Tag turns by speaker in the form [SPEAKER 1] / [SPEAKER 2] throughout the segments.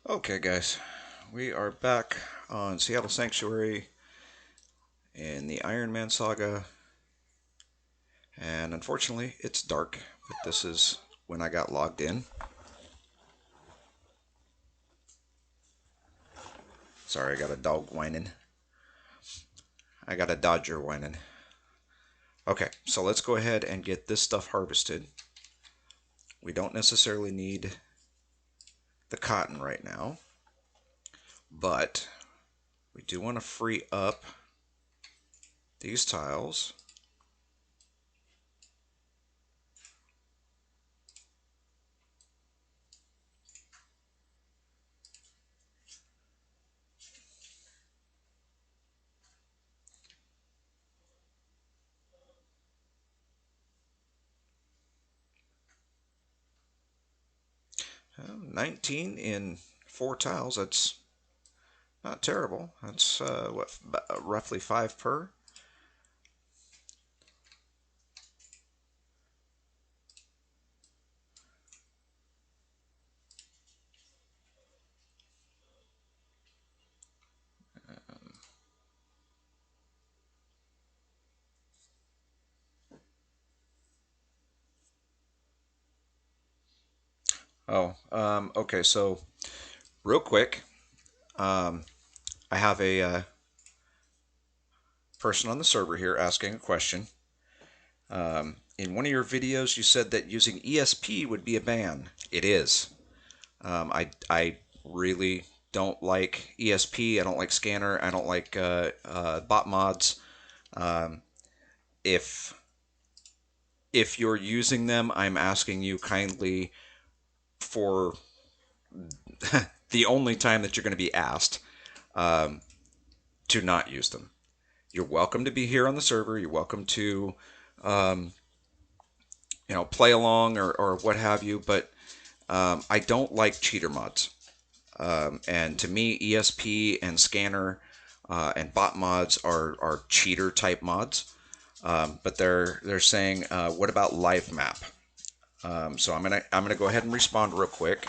[SPEAKER 1] Okay, guys, we are back on Seattle Sanctuary in the Ironman Saga, and unfortunately, it's dark, but this is when I got logged in. Sorry, I got a dog whining. I got a Dodger whining. Okay, so let's go ahead and get this stuff harvested. We don't necessarily need the cotton right now, but we do want to free up these tiles. 19 in 4 tiles, that's not terrible. That's roughly 5 per. Okay, so real quick, um, I have a person on the server here asking a question. In one of your videos, you said that using ESP would be a ban. It is. I really don't like ESP. I don't like scanner. I don't like bot mods. Um, if if you're using them, I'm asking you kindly for the only time that you're going to be asked um, to not use them. You're welcome to be here on the server. You're welcome to um, play along or what have you, but I don't like cheater mods. And to me, ESP and scanner and bot mods are cheater type mods. But they're saying, what about live map? So I'm gonna go ahead and respond real quick.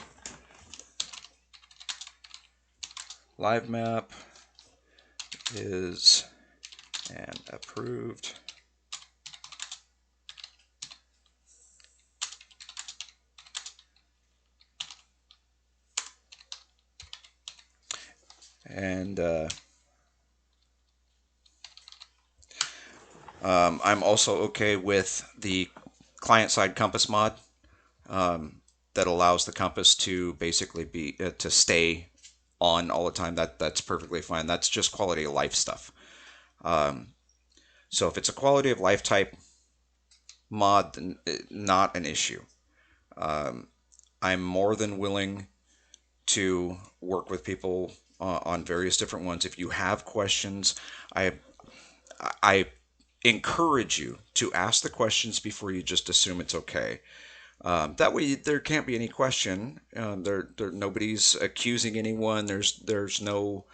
[SPEAKER 1] Live map is an approved and I'm also okay with the client-side compass mod that allows the compass to basically be to stay on all the time. That's perfectly fine. That's just quality of life stuff. Um, so if it's a quality of life type mod, then not an issue. Um, I'm more than willing to work with people on various different ones. If you have questions, I I encourage you to ask the questions before you just assume it's okay. That way, there can't be any question. Nobody's accusing anyone. There's no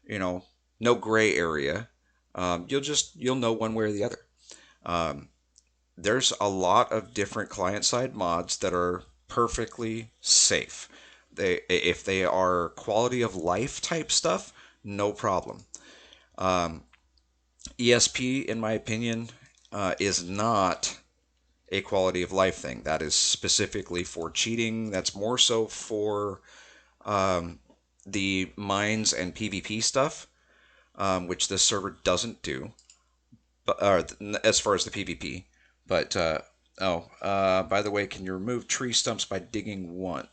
[SPEAKER 1] you know no gray area. You'll know one way or the other. Um, there's a lot of different client side mods that are perfectly safe. If they are quality of life type stuff, no problem. Um, ESP, in my opinion, is not a quality of life thing. That is specifically for cheating. That's more so for um, the mines and PvP stuff, which this server doesn't do. But as far as the PvP, but by the way, can you remove tree stumps by digging one?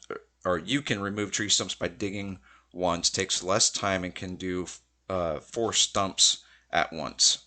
[SPEAKER 1] Or you can remove tree stumps by digging once. Takes less time and can do 4 stumps at once.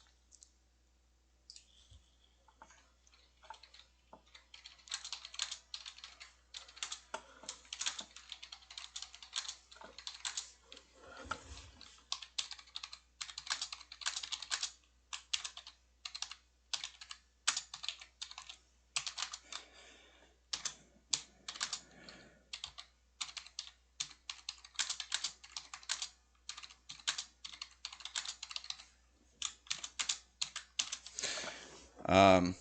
[SPEAKER 1] Um,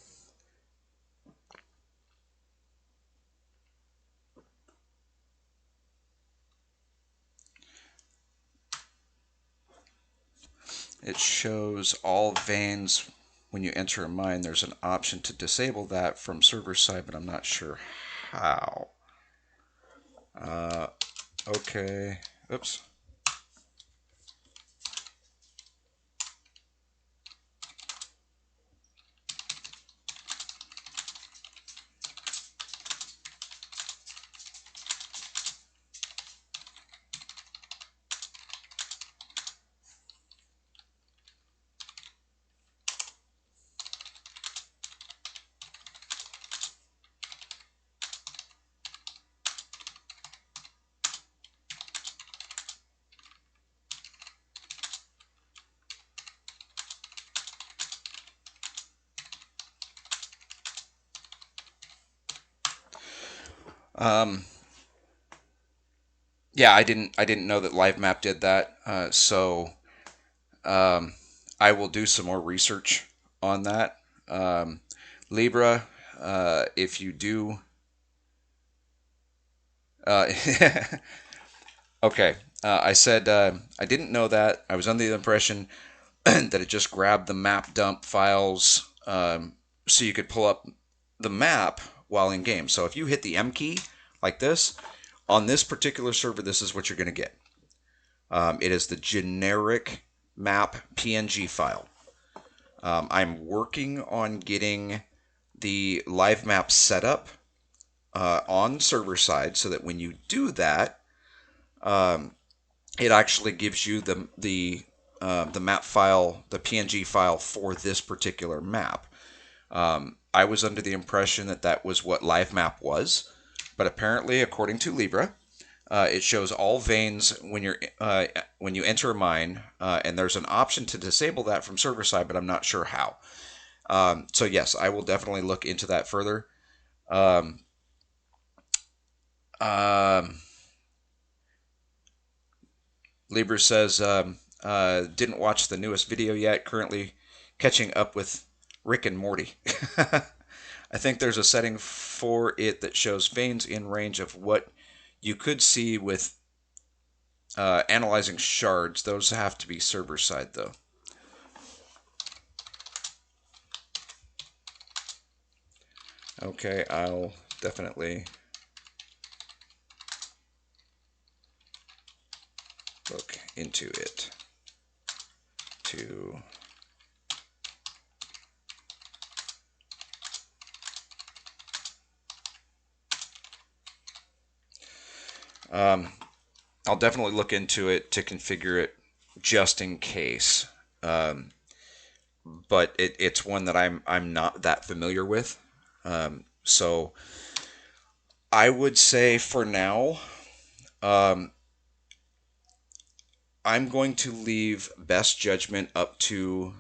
[SPEAKER 1] shows all veins when you enter a mine. There's an option to disable that from server side, but I'm not sure how. Okay. Oops. Um, yeah, I didn't know that LiveMap did that. So um, I will do some more research on that. Um, Libra, if you do, uh, okay. I said I didn't know that. I was under the impression that it just grabbed the map dump files, so you could pull up the map while in game. So if you hit the M key like this on this particular server, this is what you're going to get. It is the generic map PNG file. I'm working on getting the live map set up on server side so that when you do that, um, it actually gives you the map file, the PNG file for this particular map. I was under the impression that that was what live map was, but apparently, according to Libra, it shows all veins when you enter a mine, and there's an option to disable that from server side, but I'm not sure how. So yes, I will definitely look into that further. Um, um, Libra says didn't watch the newest video yet. Currently catching up with Rick and Morty. I think there's a setting for it that shows veins in range of what you could see with analyzing shards. Those have to be server side though. Okay, I'll definitely look into it to I'll definitely look into it to configure it just in case. Um, but it's one that I'm not that familiar with. So I would say for now, um, I'm going to leave best judgment up to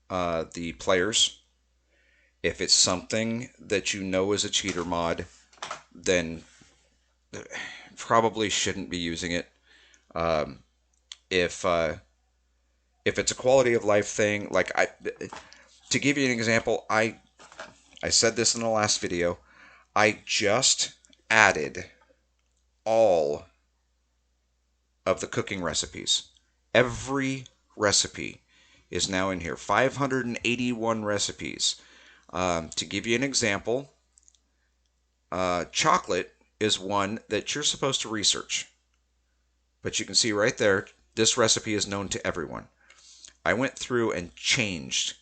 [SPEAKER 1] the players. If it's something that you know is a cheater mod, then probably shouldn't be using it. Um, if if it's a quality of life thing, to give you an example, I said this in the last video. I just added all of the cooking recipes. Every recipe is now in here. 581 recipes. To give you an example, chocolate is one that you're supposed to research. But you can see right there, this recipe is known to everyone. I went through and changed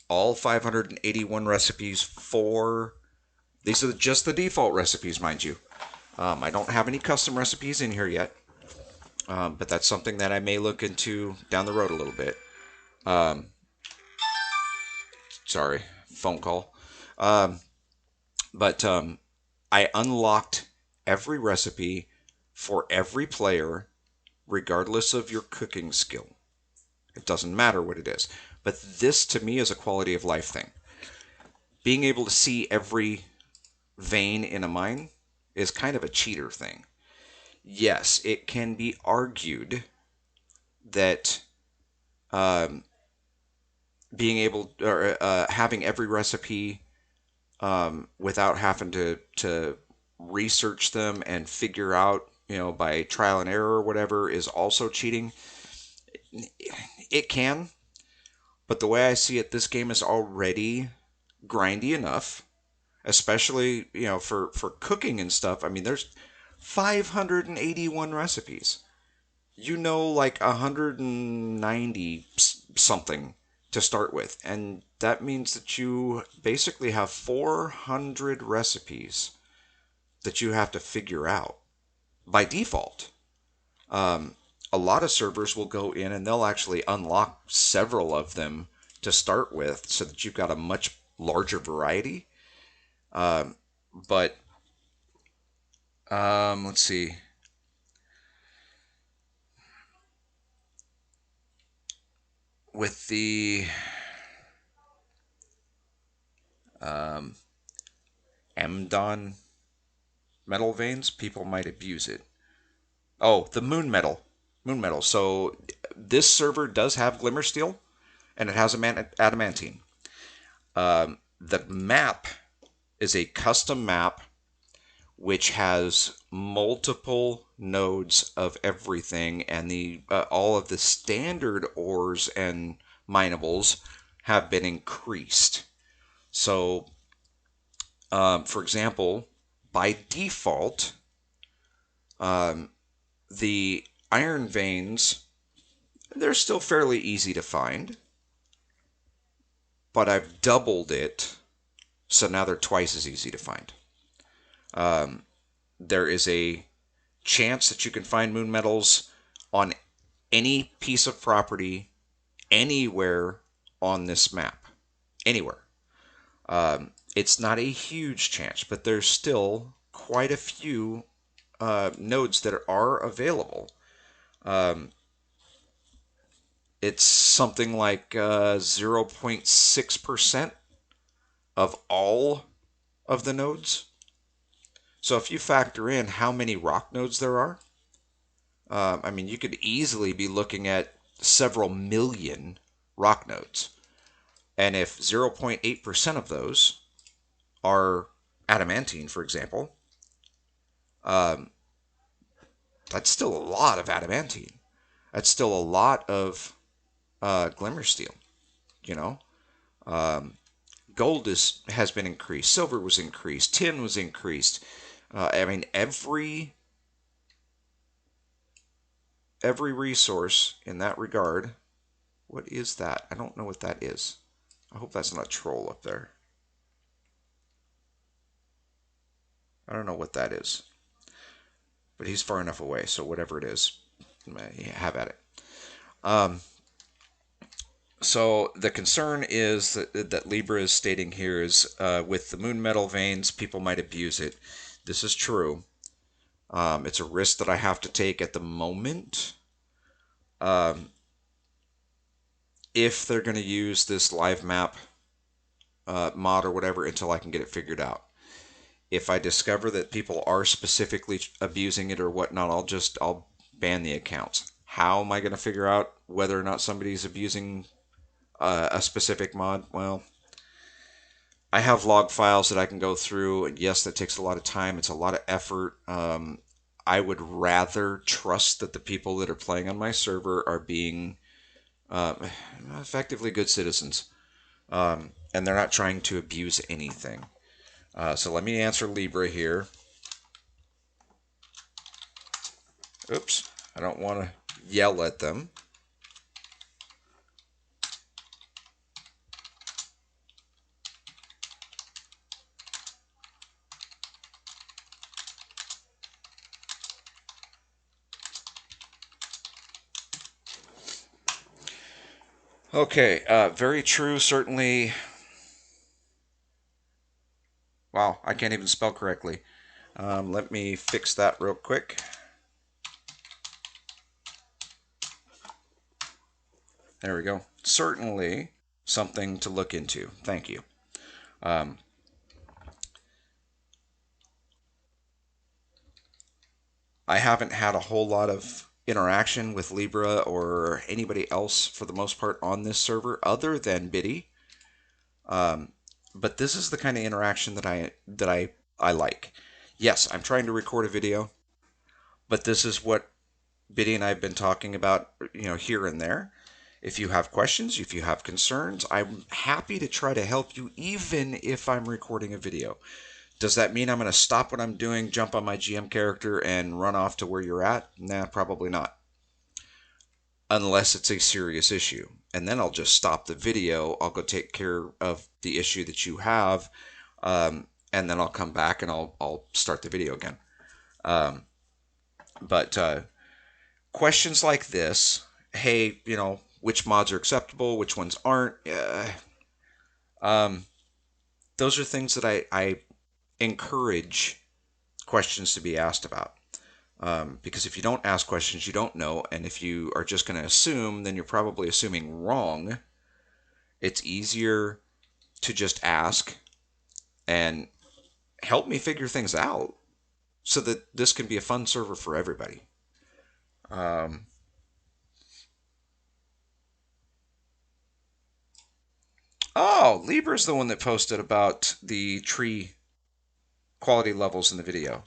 [SPEAKER 1] all 581 recipes for... These are just the default recipes, mind you. I don't have any custom recipes in here yet. But that's something that I may look into down the road a little bit. Um, sorry, phone call. Um, but I unlocked every recipe for every player, regardless of your cooking skill. It doesn't matter what it is. But this, to me, is a quality of life thing. Being able to see every vein in a mine is kind of a cheater thing. Yes, it can be argued that being able or having every recipe without having to research them and figure out, by trial and error or whatever, is also cheating. It can. But the way I see it, this game is already grindy enough, especially for cooking and stuff. I mean, there's 581 recipes. Like 190 something to start with, and that means that you basically have 400 recipes that you have to figure out by default. Um, a lot of servers will go in and they'll actually unlock several of them to start with so that you've got a much larger variety. Um, but let's see. With the um, MDON metal veins, people might abuse it. Oh, the moon metal. Moon metal. So this server does have glimmer steel and it has a adamantine. The map is a custom map which has multiple nodes of everything, and the all of the standard ores and minables have been increased. So, for example, by default, um, the iron veins, they're still fairly easy to find, but I've doubled it, so now they're twice as easy to find. Um, there is a chance that you can find moon metals on any piece of property anywhere on this map. Anywhere. It's not a huge chance, but there's still quite a few nodes that are available. Um, it's something like 0.6% of all of the nodes. So if you factor in how many rock nodes there are, I mean, you could easily be looking at several million rock nodes. And if 0.8% of those are adamantine, for example, um, that's still a lot of adamantine. That's still a lot of glimmer steel. You know, um, gold has been increased, silver was increased, tin was increased. I mean, every resource in that regard. What is that? I don't know what that is. I hope that's not a troll up there. I don't know what that is. But he's far enough away, so whatever it is, have at it. Um, so the concern is that Libra is stating here is with the moon metal veins, people might abuse it. This is true. It's a risk that I have to take at the moment. Um, if they're going to use this live map mod or whatever until I can get it figured out. If I discover that people are specifically abusing it or whatnot, I'll ban the accounts. How am I going to figure out whether or not somebody's abusing a specific mod? Well, I have log files that I can go through, and yes, that takes a lot of time. It's a lot of effort. I would rather trust that the people that are playing on my server are being uh, effectively good citizens, and they're not trying to abuse anything. So let me answer Libra here. Oops, I don't want to yell at them. Okay, very true, certainly. Wow, I can't even spell correctly. Let me fix that real quick. There we go. Certainly something to look into. Thank you. Um, I haven't had a whole lot of interaction with Libra or anybody else for the most part on this server other than Biddy. Um, but this is the kind of interaction that I like. Yes, I'm trying to record a video, but this is what Biddy and I have been talking about, here and there. If you have questions, if you have concerns, I'm happy to try to help you even if I'm recording a video. Does that mean I'm going to stop what I'm doing, jump on my GM character, and run off to where you're at? Nah, probably not. Unless it's a serious issue. And then I'll just stop the video. I'll go take care of the issue that you have. And then I'll come back and I'll start the video again. But questions like this, hey, which mods are acceptable, which ones aren't, those are things that I encourage questions to be asked about. Because if you don't ask questions, you don't know. And if you are just going to assume, then you're probably assuming wrong. It's easier to just ask and help me figure things out so that this can be a fun server for everybody. Oh, Libra's the one that posted about the tree quality levels in the video.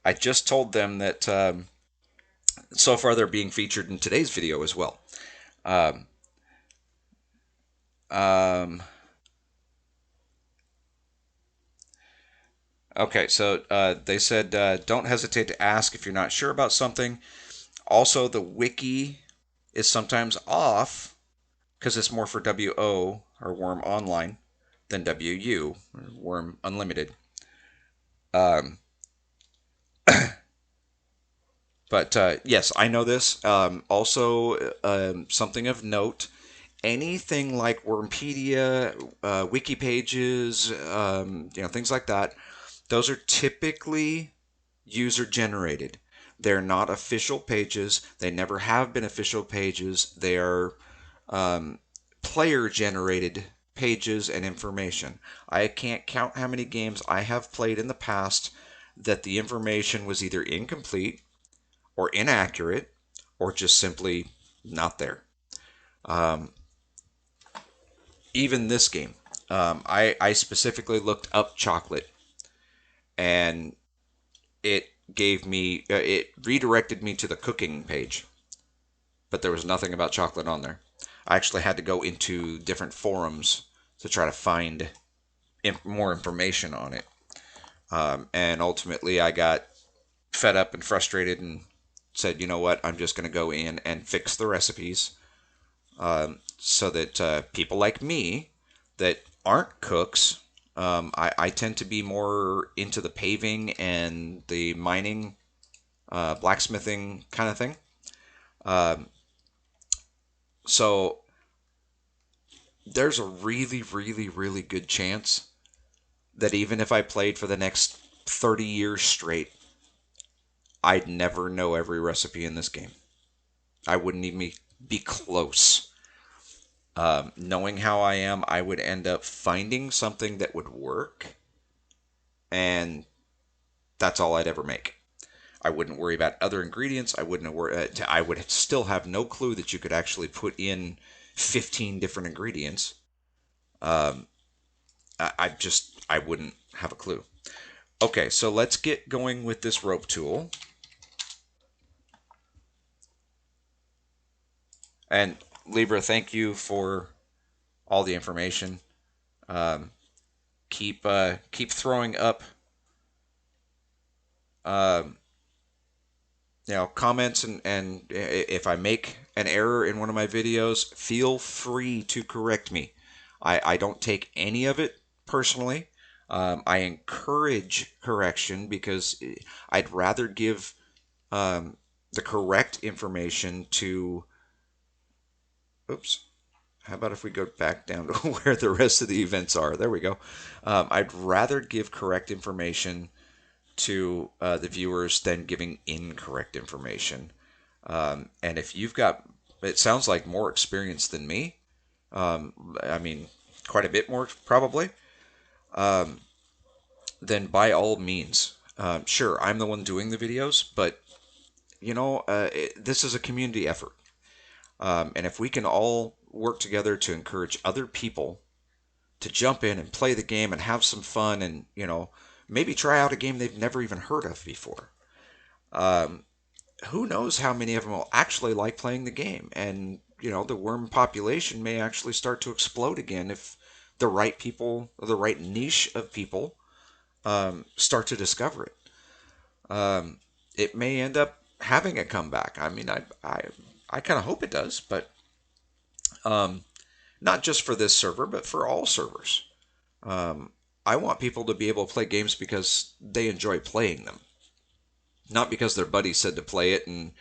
[SPEAKER 1] I just told them that so far they're being featured in today's video as well. Um, um, okay, so they said don't hesitate to ask if you're not sure about something. Also, the wiki is sometimes off because it's more for WO or Wurm Online than WU, or Wurm Unlimited. Um, but yes, I know this. Also, something of note: anything like Wormpedia, wiki pages, things like that. Those are typically user generated. They're not official pages. They never have been official pages. They are player generated pages and information. I can't count how many games I have played in the past that the information was either incomplete or inaccurate or just simply not there. Um, Even this game, I specifically looked up chocolate and it redirected me to the cooking page, but there was nothing about chocolate on there. I actually had to go into different forums to try to find more information on it. And ultimately, I got fed up and frustrated and said, you know what, I'm just going to go in and fix the recipes so that people like me that aren't cooks, I tend to be more into the paving and the mining, blacksmithing kind of thing. Um, so there's a really, really, really good chance that even if I played for the next 30 years straight, I'd never know every recipe in this game. I wouldn't even be close. Knowing how I am, I would end up finding something that would work, and that's all I'd ever make. I wouldn't worry about other ingredients. I wouldn't worry. I would still have no clue that you could actually put in 15 different ingredients. Um, I wouldn't have a clue. Okay, so let's get going with this rope tool. And Libra, thank you for all the information. Um, keep throwing up, um, comments, and if I make an error in one of my videos, feel free to correct me. I don't take any of it personally. I encourage correction because I'd rather give the correct information to. Oops. How about if we go back down to where the rest of the events are? There we go. I'd rather give correct information to the viewers than giving incorrect information. And if you've got it sounds like more experienced than me. I mean, quite a bit more probably. Um, then by all means, sure, I'm the one doing the videos, but this is a community effort. And if we can all work together to encourage other people to jump in and play the game and have some fun and, maybe try out a game they've never even heard of before. Um, who knows how many of them will actually like playing the game? And, the worm population may actually start to explode again if the right people, or the right niche of people, start to discover it. Um, it may end up having a comeback. I mean, I kind of hope it does, but um, not just for this server, but for all servers. Um, I want people to be able to play games because they enjoy playing them, not because their buddy said to play it and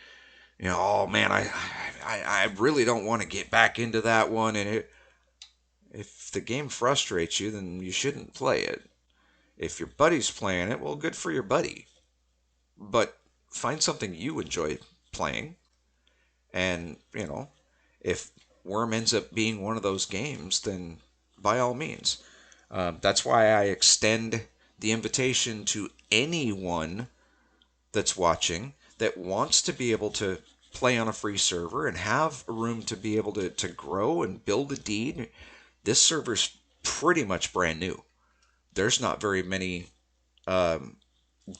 [SPEAKER 1] oh man, I really don't want to get back into that one. And if the game frustrates you, then you shouldn't play it. If your buddy's playing it, well, good for your buddy. But find something you enjoy playing, and if Worm ends up being one of those games, then by all means. That's why I extend the invitation to anyone that's watching that wants to be able to play on a free server and have room to be able to grow and build a deed. This server's pretty much brand new. There's not very many um,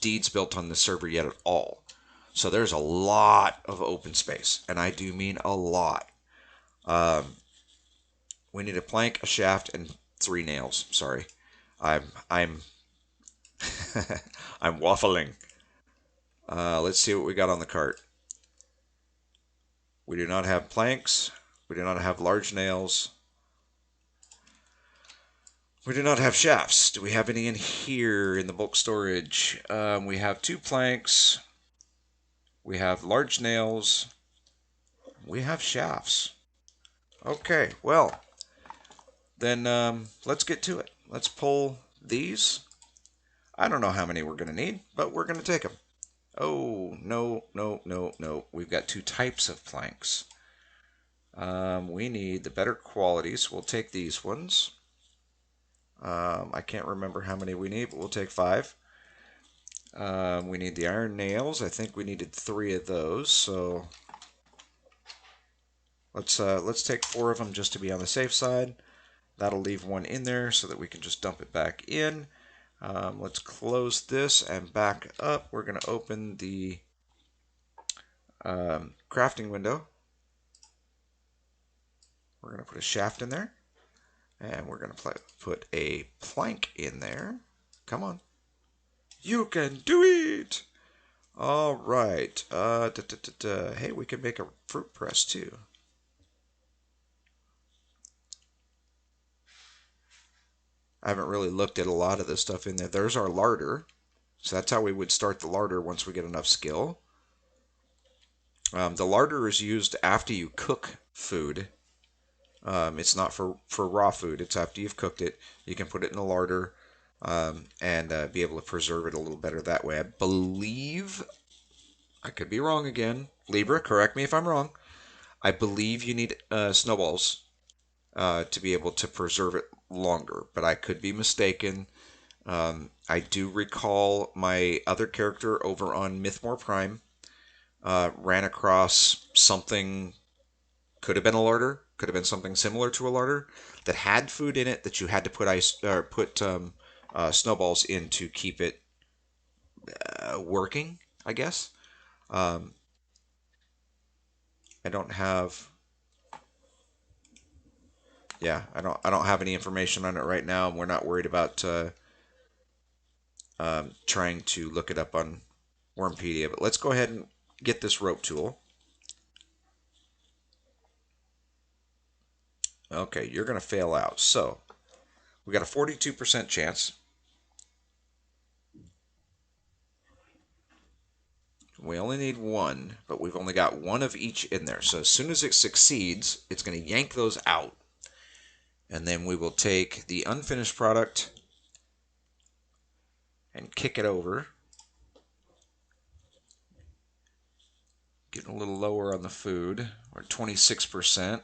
[SPEAKER 1] deeds built on the server yet at all. So there's a lot of open space, and I do mean a lot. Um, we need a plank, a shaft, and 3 nails. Sorry, I'm I'm waffling. Let's see what we got on the cart. We do not have planks. We do not have large nails. We do not have shafts. Do we have any in here in the bulk storage? We have 2 planks. We have large nails. We have shafts. Okay, well, then let's get to it. Let's pull these. I don't know how many we're going to need, but we're going to take them. Oh, no, no, no, no. We've got 2 types of planks. We need the better qualities. We'll take these ones. I can't remember how many we need, but we'll take 5. We need the iron nails. I think we needed 3 of those, so let's take 4 of them just to be on the safe side. That'll leave 1 in there so that we can just dump it back in. Let's close this and back up. We're going to open the crafting window. We're going to put a shaft in there, and we're going to put a plank in there. Come on. You can do it! All right. Hey, we can make a fruit press too. I haven't really looked at a lot of this stuff in there. There's our larder. So that's how we would start the larder once we get enough skill. The larder is used after you cook food. It's not for raw food. It's after you've cooked it. You can put it in the larder and be able to preserve it a little better that way. I believe, I could be wrong again. Libra, correct me if I'm wrong. I believe you need snowballs to be able to preserve it longer, but I could be mistaken. I do recall my other character over on Mythmore Prime ran across something, could have been a larder, could have been something similar to a larder that had food in it that you had to put snowballs in to keep it working, I guess. Um, I don't have, yeah, I don't have any information on it right now, and we're not worried about trying to look it up on Wormpedia. But let's go ahead and get this rope tool. Okay, you're going to fail out. So we got a 42% chance. We only need 1, but we've only got 1 of each in there. So as soon as it succeeds, it's going to yank those out. And then we will take the unfinished product and kick it over. Getting a little lower on the food. We're at 26%.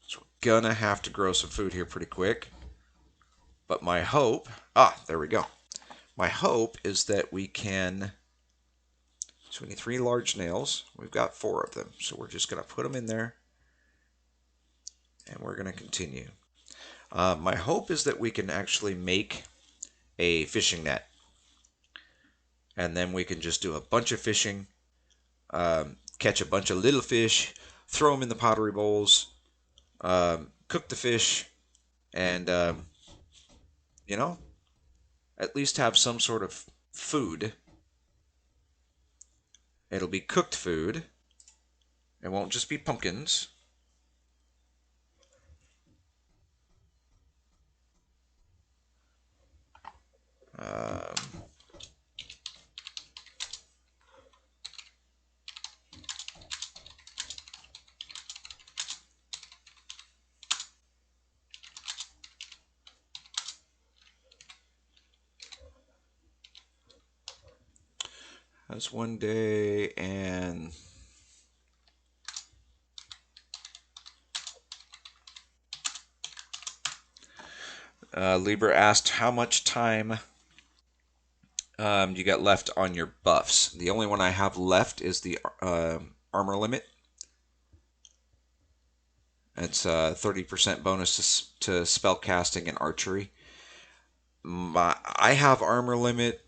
[SPEAKER 1] So we're gonna have to grow some food here pretty quick. But my hope, there we go. My hope is that we can, so we need 3 large nails. We've got 4 of them. So we're just gonna put them in there and we're gonna continue. My hope is that we can actually make a fishing net. And then we can just do a bunch of fishing, catch a bunch of little fish, throw them in the pottery bowls, cook the fish, and, you know, at least have some sort of food. It'll be cooked food. It won't just be pumpkins. Um, that's one day, and Libra asked how much time you got left on your buffs. The only one I have left is the armor limit. It's a 30% bonus to spell casting and archery. I have armor limit.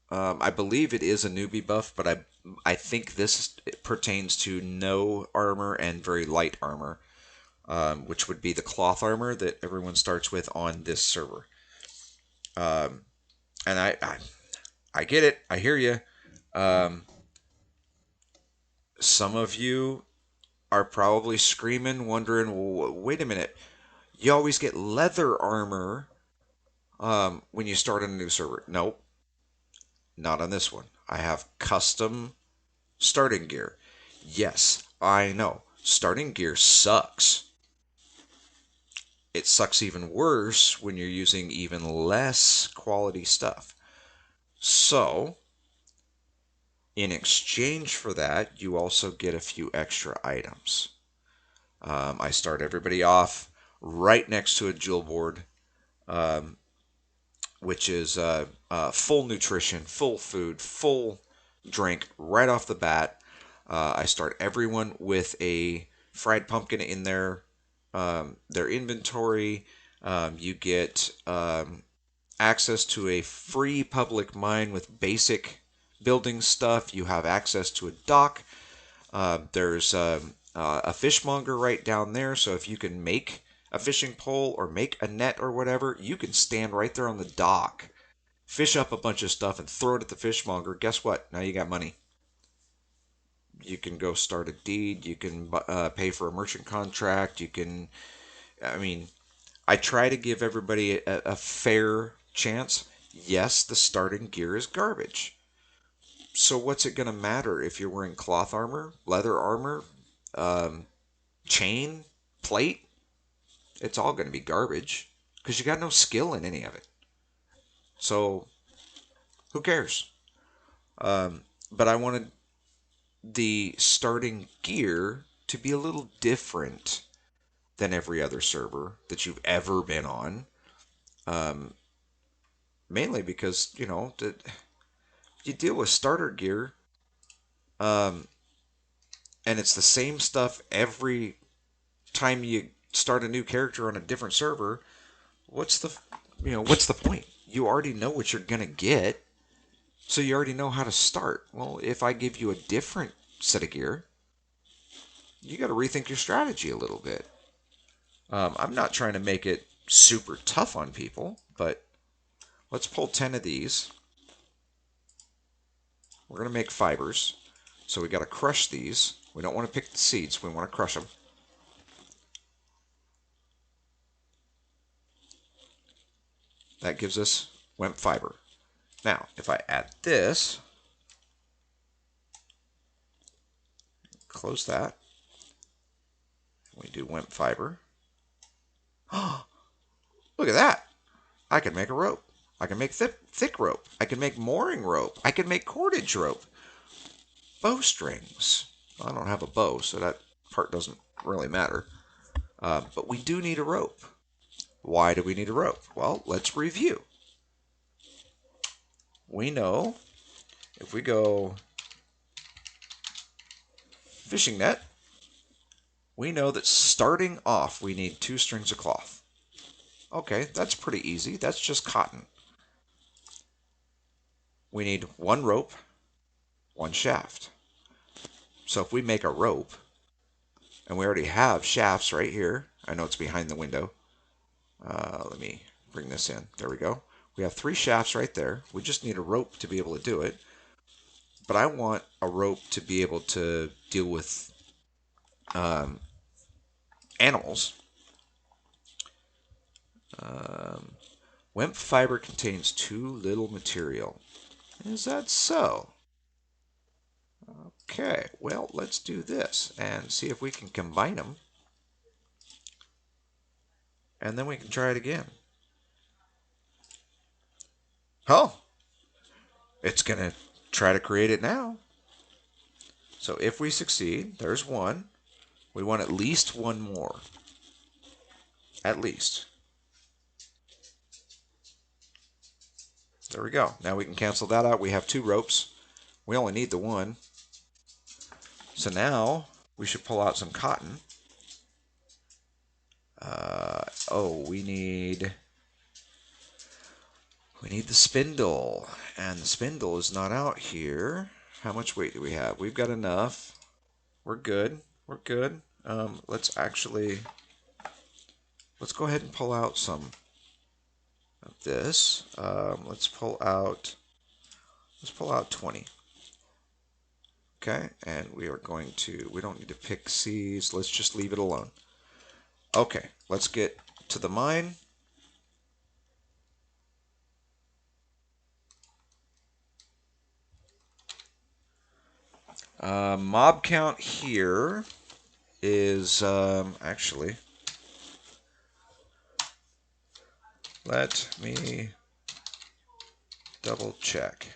[SPEAKER 1] I believe it is a newbie buff, but I think this pertains to no armor and very light armor, which would be the cloth armor that everyone starts with on this server. And I get it. I hear you. Some of you are probably screaming, wondering, well, wait a minute. You always get leather armor when you start on a new server. Nope, not on this one. I have custom starting gear. Yes, I know. Starting gear sucks. It sucks even worse when you're using even less quality stuff. So, in exchange for that, you also get a few extra items. I start everybody off right next to a jewel board, um, which is full nutrition, full food, full drink right off the bat. I start everyone with a fried pumpkin in their inventory. You get access to a free public mine with basic building stuff. You have access to a dock. There's a fishmonger right down there, so if you can make a fishing pole or make a net or whatever, you can stand right there on the dock, fish up a bunch of stuff, and throw it at the fishmonger. Guess what? Now you got money. You can go start a deed. You can pay for a merchant contract. You can, I mean, I try to give everybody a fair chance. Yes, the starting gear is garbage. So what's it going to matter if you're wearing cloth armor, leather armor, um, chain, plate? It's all going to be garbage because you got no skill in any of it. So who cares? But I wanted the starting gear to be a little different than every other server that you've ever been on. Um, Mainly because, you deal with starter gear, um, and it's the same stuff every time you start a new character on a different server. What's the point? You already know what you're gonna get, so you already know how to start. Well, if I give you a different set of gear, you got to rethink your strategy a little bit. I'm not trying to make it super tough on people, but let's pull 10 of these. We're going to make fibers. So we got to crush these. We don't want to pick the seeds. We want to crush them. That gives us wemp fiber. Now, if I add this, close that, we do wemp fiber. Look at that. I can make a rope. I can make thick rope. I can make mooring rope. I can make cordage rope. Bowstrings. I don't have a bow, so that part doesn't really matter. But we do need a rope. Why do we need a rope? Well, let's review. We know if we go fishing net, we know that starting off we need 2 strings of cloth. Okay, that's pretty easy. That's just cotton. We need 1 rope, 1 shaft. So if we make a rope, and we already have shafts right here. I know it's behind the window. Let me bring this in. There we go. We have 3 shafts right there. We just need a rope to be able to do it. But I want a rope to be able to deal with animals. Wemp fiber contains too little material. Is that so? Okay, well, let's do this and see if we can combine them. And then we can try it again. Oh, it's going to try to create it now. So if we succeed, there's 1. We want at least 1 more. At least. There we go. Now we can cancel that out. We have 2 ropes. We only need the 1. So now we should pull out some cotton. We need the spindle. And the spindle is not out here. How much weight do we have? We've got enough. We're good. We're good. Let's go ahead and pull out some of this. Let's pull out 20. Okay, and we are going to, we don't need to pick seeds. Let's just leave it alone. Okay, let's get to the mine. Mob count here is actually, let me double check.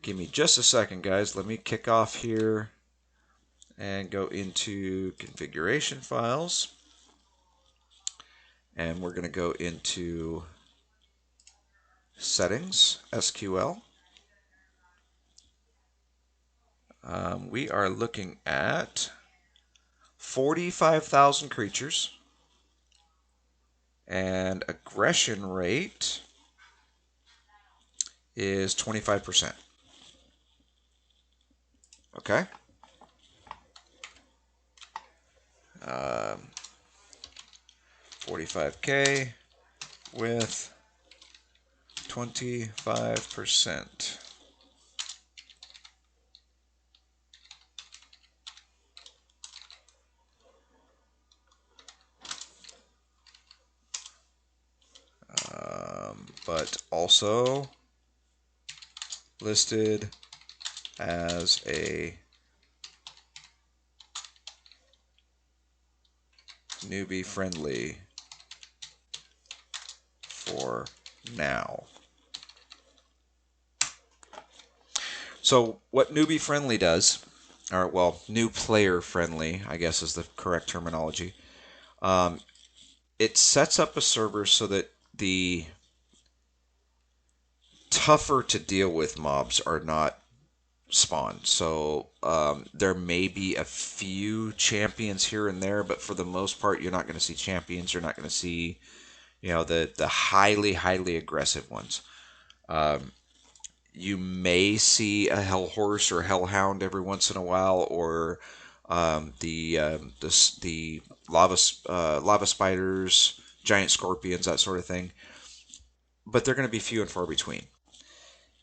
[SPEAKER 1] Give me just a second, guys. Let me kick off here and go into configuration files. And we're going to go into settings, SQL. We are looking at 45,000 creatures, and aggression rate is 25%. Okay. 45K with 25%. But also listed as a newbie friendly for now. So what newbie friendly does, or well, new player friendly, I guess is the correct terminology. It sets up a server so that the tougher to deal with mobs are not spawned. So there may be a few champions here and there, but for the most part, you're not going to see champions. You're not going to see, the highly aggressive ones. You may see a hell horse or hellhound every once in a while, or the lava spiders, giant scorpions, that sort of thing. But they're going to be few and far between.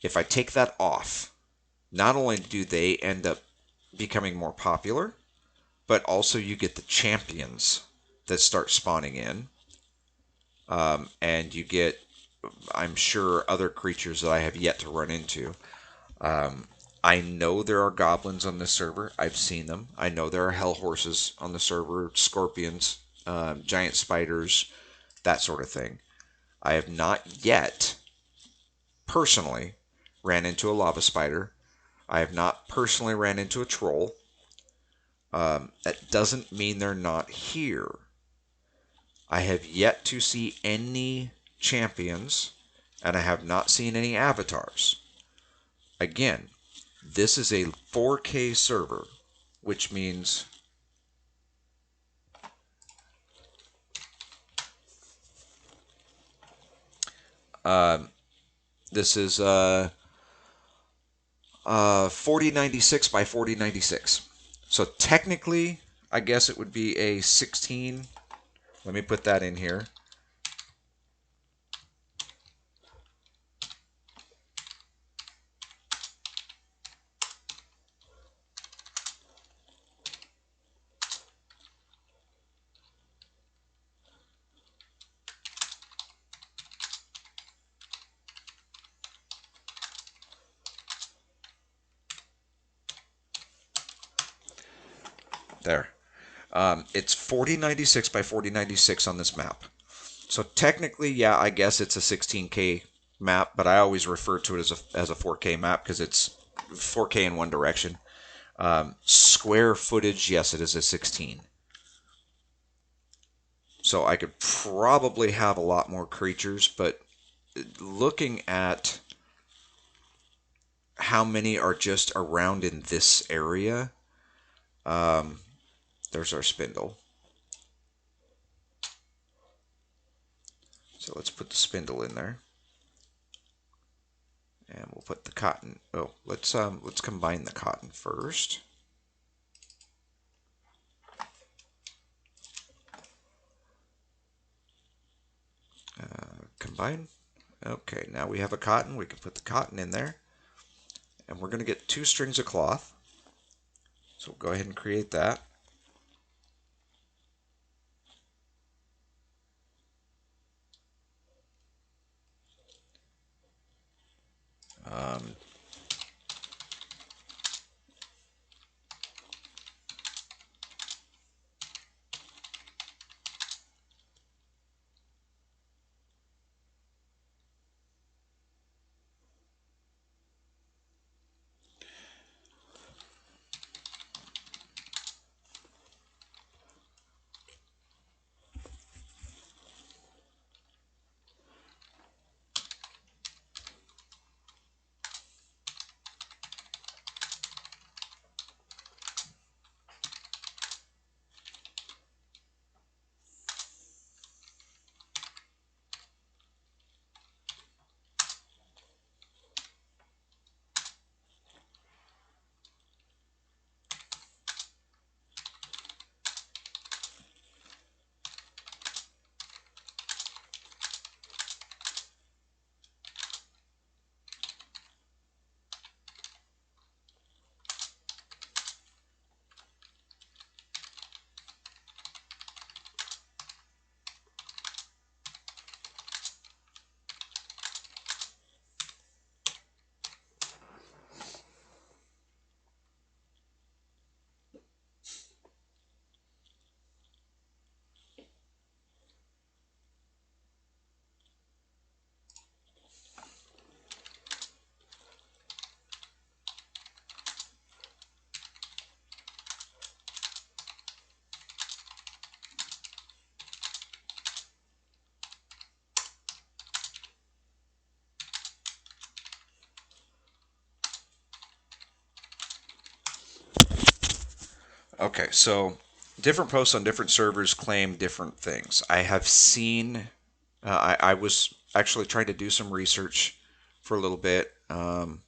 [SPEAKER 1] If I take that off, not only do they end up becoming more popular, but also you get the champions that start spawning in, and you get, I'm sure, other creatures that I have yet to run into. I know there are goblins on this server. I've seen them. I know there are hell horses on the server, scorpions, giant spiders. that sort of thing. I have not yet personally ran into a lava spider. I have not personally ran into a troll. That doesn't mean they're not here. I have yet to see any champions, and I have not seen any avatars. Again, this is a 4K server, which means this is 4096 by 4096. So technically, I guess it would be a 16. Let me put that in here. There. It's 4096 by 4096 on this map. So technically, yeah, I guess it's a 16K map, but I always refer to it as a 4K map because it's 4K in one direction. Square footage, yes, it is a 16. So I could probably have a lot more creatures, but looking at how many are just around in this area, there's our spindle. So let's put the spindle in there. And we'll put the cotton. Oh, let's combine the cotton first. Combine. Okay, now we have a cotton. We can put the cotton in there. And we're going to get 2 strings of cloth. So we'll go ahead and create that. Um, Okay, so different posts on different servers claim different things. I have seen, I was actually trying to do some research for a little bit, and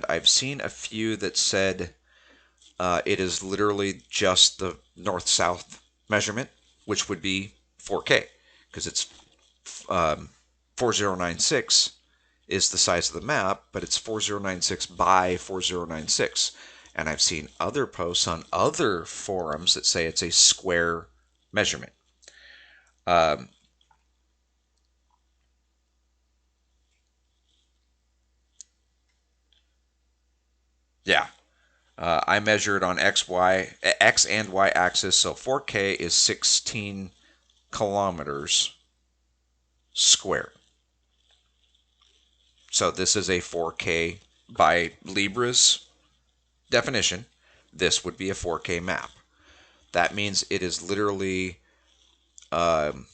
[SPEAKER 1] I've seen a few that said it is literally just the north-south measurement, which would be 4K, because it's 4096 is the size of the map, but it's 4096 by 4096. And I've seen other posts on other forums that say it's a square measurement. Yeah, I measured on X and Y axis, so 4K is 16 kilometers. square. So this is a 4K by Libra's definition. This would be a 4K map. That means it is literally um,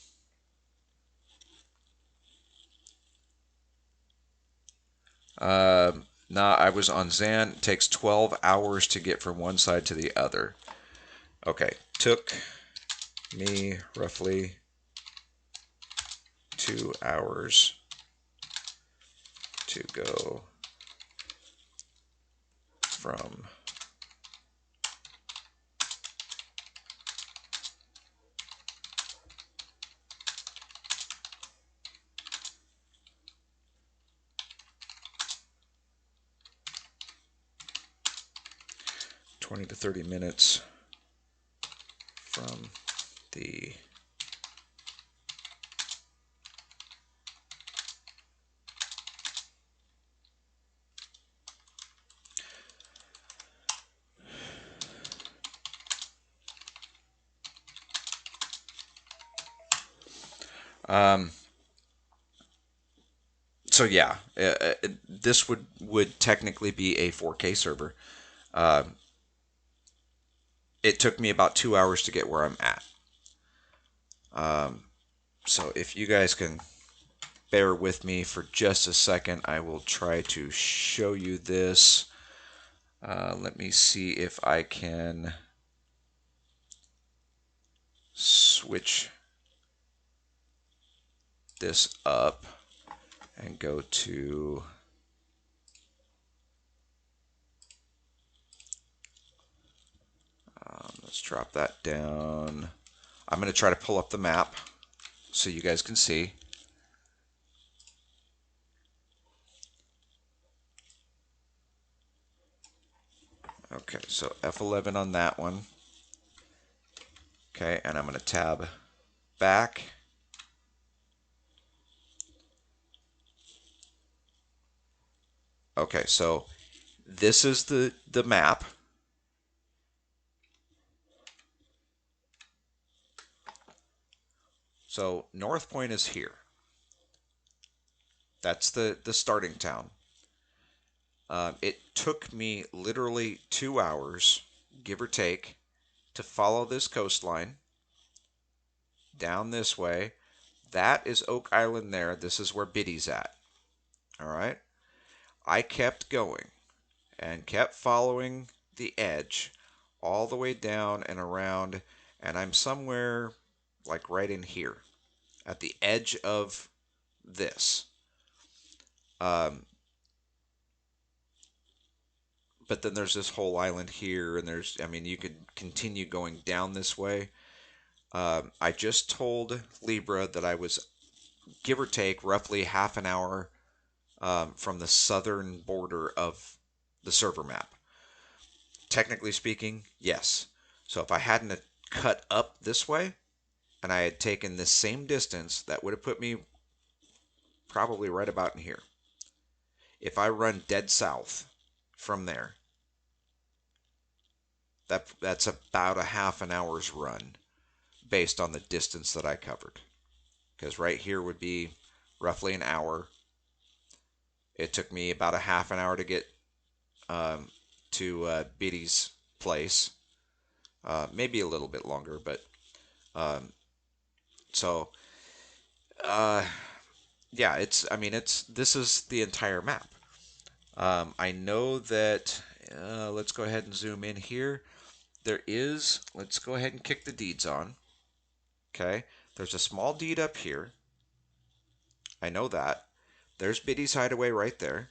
[SPEAKER 1] nah, I was on Zan. It takes 12 hours to get from one side to the other. Okay, took me roughly 2 hours to go from 20 to 30 minutes from the um, so yeah, this would technically be a 4K server. Uh, it took me about 2 hours to get where I'm at. So if you guys can bear with me for just a second, I will try to show you this. Let me see if I can switch this up and go to let's drop that down. I'm going to try to pull up the map so you guys can see. Okay, so F11 on that one. Okay, and I'm going to tab back. Okay, so this is the map. So North Point is here. That's the starting town. It took me literally 2 hours, give or take, to follow this coastline down this way. That is Oak Island there. This is where Biddy's at. All right. I kept going and kept following the edge all the way down and around, and I'm somewhere like right in here at the edge of this. Um, but then there's this whole island here, and I mean, you could continue going down this way. I just told Libra that I was, give or take, roughly half an hour from the southern border of the server map. Technically speaking, yes. So if I hadn't cut up this way and I had taken this same distance, that would have put me probably right about in here. If I run dead south from there, that's about a half an hour's run based on the distance that I covered. Because right here would be roughly an hour. It took me about a half an hour to get to Biddy's place. Maybe a little bit longer, but um, so uh, yeah, this is the entire map. I know that. Let's go ahead and zoom in here. Let's go ahead and kick the deeds on. Okay, there's a small deed up here. I know that. There's Biddy's hideaway right there.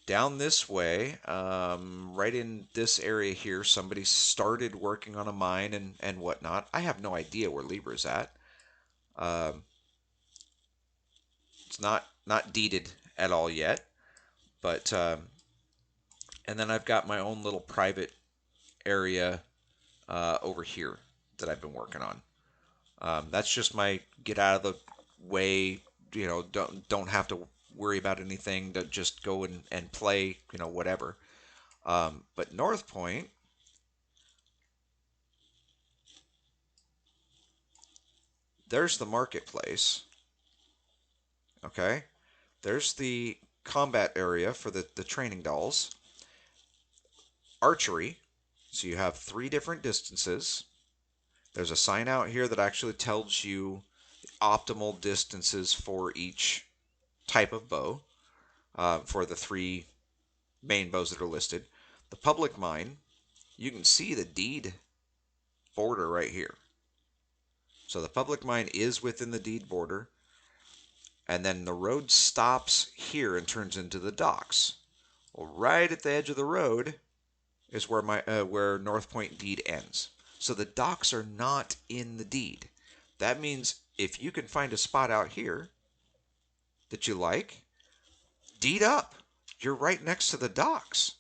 [SPEAKER 1] Down this way, right in this area here, somebody started working on a mine and whatnot. I have no idea where Libra's at. Um, it's not deeded at all yet, but and then I've got my own little private area over here that I've been working on. That's just my get out of the way. Don't have to worry about anything. To just go and play. Whatever. But North Point, there's the marketplace. Okay, there's the combat area for the training dolls. Archery, so you have 3 different distances. There's a sign out here that actually tells you the optimal distances for each type of bow, for the 3 main bows that are listed. The public mine, you can see the deed border right here. So the public mine is within the deed border, and then the road stops here and turns into the docks. Well, right at the edge of the road is where North Point deed ends. So the docks are not in the deed. That means if you can find a spot out here that you like, deed up. You're right next to the docks.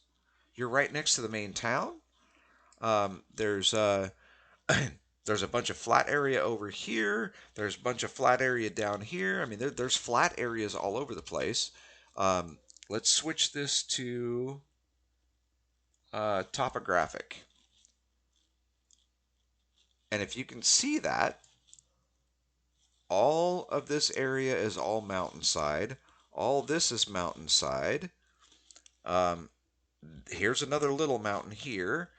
[SPEAKER 1] You're right next to the main town. There's there's a bunch of flat area over here. There's a bunch of flat area down here. I mean, there's flat areas all over the place. Let's switch this to topographic. And if you can see that, all of this area is all mountainside. All this is mountainside. Um, Here's another little mountain here.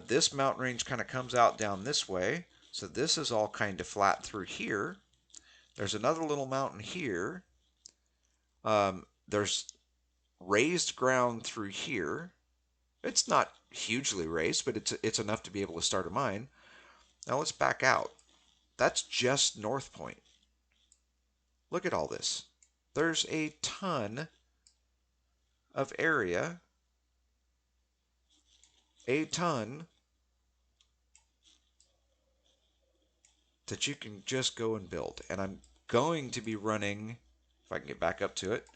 [SPEAKER 1] This mountain range kind of comes out down this way. So this is all kind of flat through here. There's another little mountain here. There's raised ground through here. It's not hugely raised, but it's enough to be able to start a mine. Now let's back out. That's just North Point. Look at all this. There's a ton of area, a ton that you can just go and build. And I'm going to be running, if I can get back up to it,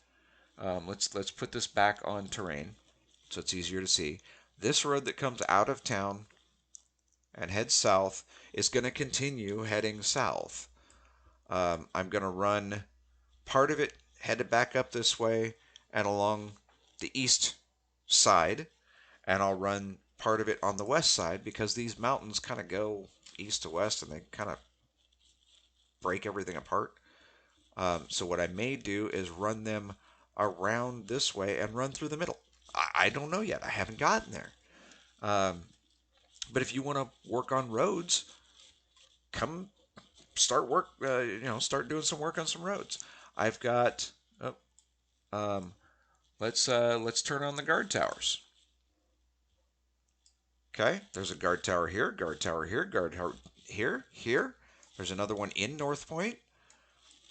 [SPEAKER 1] let's put this back on terrain so it's easier to see. This road that comes out of town and heads south is going to continue heading south. I'm going to run part of it headed back up this way and along the east side, and I'll run part of it on the west side because these mountains kind of go east to west and they kind of break everything apart. So what I may do is run them around this way and run through the middle. I don't know yet. I haven't gotten there. But if you want to work on roads, come start work. Start doing some work on some roads. I've got. Let's turn on the guard towers. Okay, there's a guard tower here, guard tower here, guard tower here. There's another one in North Point.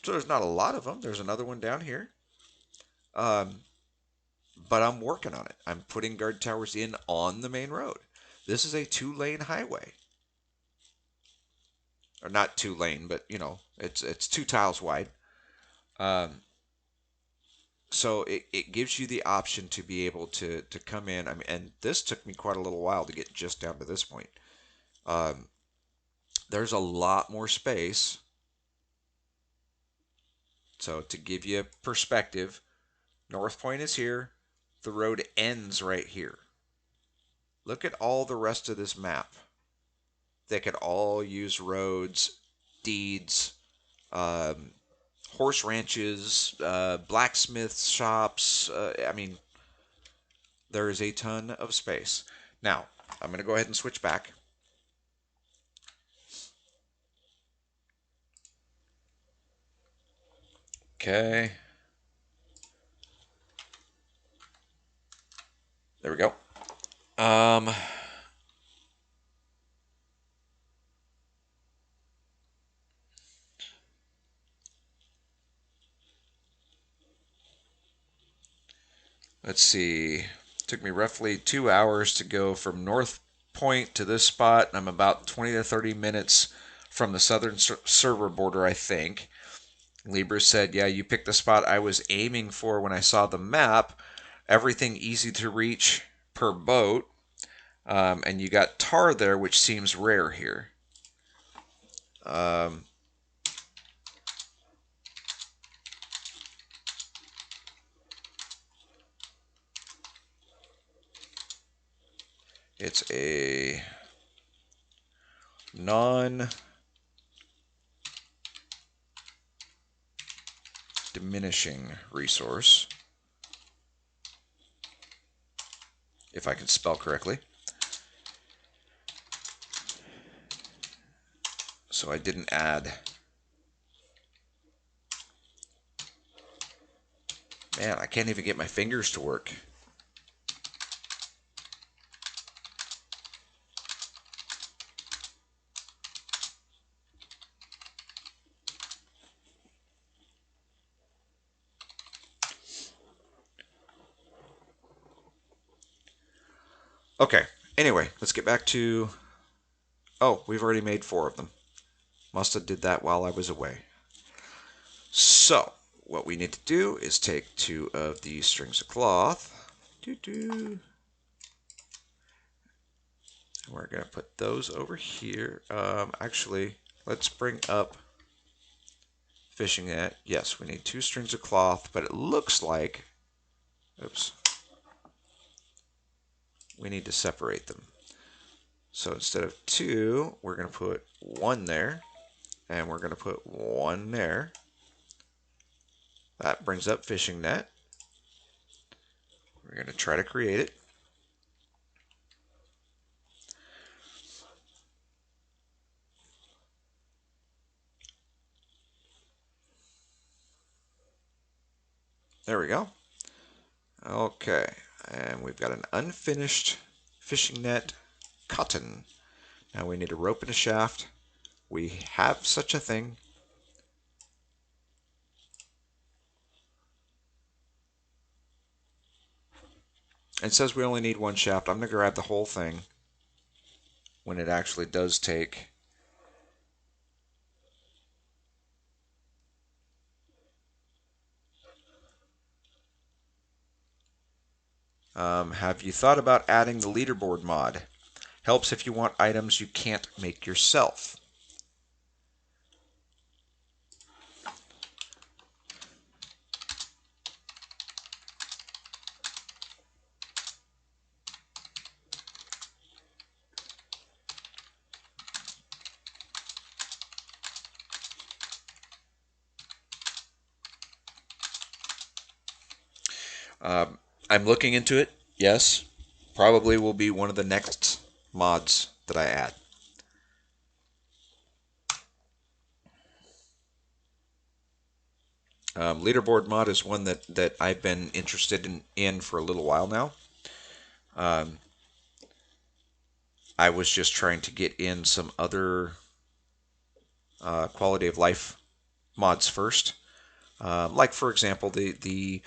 [SPEAKER 1] So there's not a lot of them. There's another one down here. But I'm working on it. I'm putting guard towers in on the main road. This is a 2-lane highway. Or not 2-lane, but it's 2 tiles wide. So it gives you the option to be able to come in. I mean, and this took me quite a little while to get just down to this point. There's a lot more space. So to give you perspective, North Point is here. The road ends right here. Look at all the rest of this map. They could all use roads, deeds, horse ranches, blacksmith shops. I mean, there is a ton of space. Now, I'm going to go ahead and switch back. Okay. There we go. Let's see. Took me roughly 2 hours to go from North Point to this spot, and I'm about 20 to 30 minutes from the southern server border, I think. Libra said, yeah, you picked the spot I was aiming for when I saw the map. Everything easy to reach per boat. And you got tar there, which seems rare here. It's a non diminishing resource, if I can spell correctly. So I didn't add. Man, I can't even get my fingers to work. Okay, anyway, let's get back to... Oh, we've already made 4 of them. Must have did that while I was away. So, what we need to do is take 2 of these strings of cloth. We're going to put those over here. Actually, let's bring up fishing net. Yes, we need 2 strings of cloth, but it looks like... Oops. We need to separate them. So instead of 2, we're going to put 1 there, and we're going to put 1 there. That brings up fishing net. We're going to try to create it. There we go. Okay, and we've got an unfinished fishing net cotton. Now we need a rope and a shaft. We have such a thing. It says we only need 1 shaft. I'm going to grab the whole thing when it actually does take. Have you thought about adding the leaderboard mod? Helps if you want items you can't make yourself. I'm looking into it, yes. Probably will be one of the next mods that I add. Leaderboard mod is one that I've been interested in for a little while now. I was just trying to get in some other quality of life mods first. Like, for example, the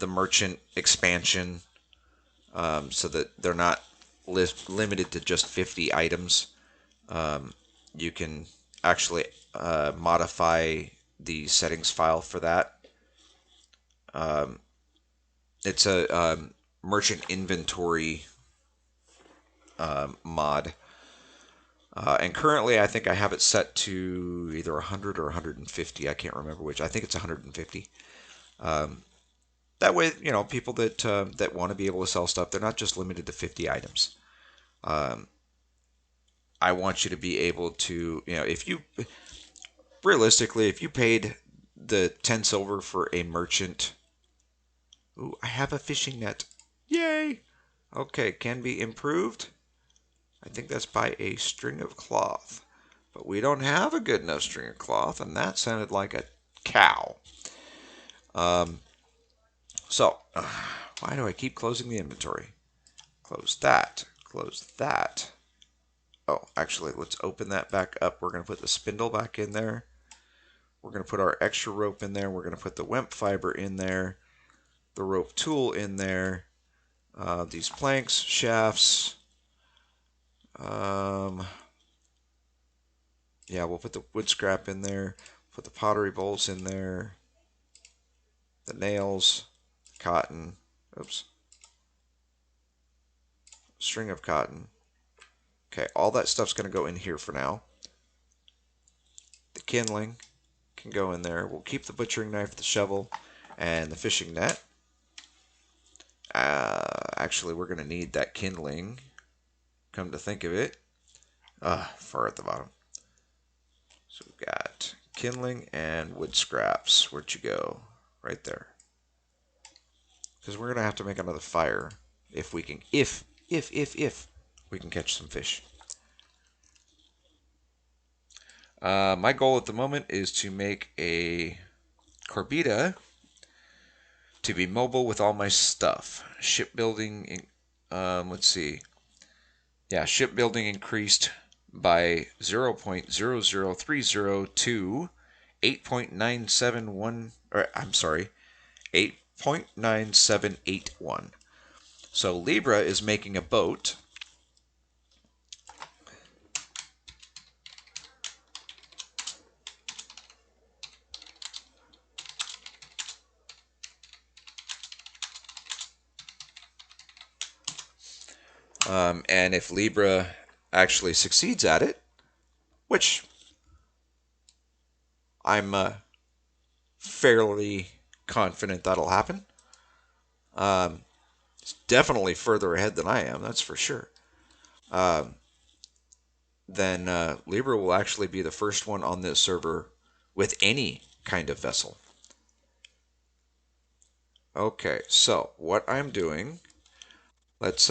[SPEAKER 1] merchant expansion, so that they're not limited to just 50 items. You can actually modify the settings file for that. It's a merchant inventory mod. And currently, I think I have it set to either 100 or 150. I can't remember which. I think it's 150. That way, people that want to be able to sell stuff, they're not just limited to 50 items. I want you to be able to, if you realistically, if you paid the 10 silver for a merchant. Ooh, I have a fishing net. Yay! Okay, can be improved. I think that's by a string of cloth. But we don't have a good enough string of cloth, and that sounded like a cow. Why do I keep closing the inventory? Close that. Close that. Oh, actually, let's open that back up. We're going to put the spindle back in there. We're going to put our extra rope in there. We're going to put the wemp fiber in there. The rope tool in there. These planks, shafts. Yeah, we'll put the wood scrap in there. Put the pottery bowls in there. The nails. Cotton. Oops. String of cotton. Okay, all that stuff's going to go in here for now. The kindling can go in there. We'll keep the butchering knife, the shovel, and the fishing net. Actually, we're going to need that kindling. Come to think of it. Far at the bottom. So we've got kindling and wood scraps. Where'd you go? Right there. Because we're gonna have to make another fire if we can. If we can catch some fish. My goal at the moment is to make a corbita to be mobile with all my stuff. Shipbuilding, let's see. Yeah, shipbuilding increased by 0.0030 to 8.971, or I'm sorry, 8.9781. So Libra is making a boat. And if Libra actually succeeds at it, which I'm fairly confident that'll happen, it's definitely further ahead than I am, that's for sure. Um, then Libra will actually be the first one on this server with any kind of vessel. Okay, so what I'm doing, let's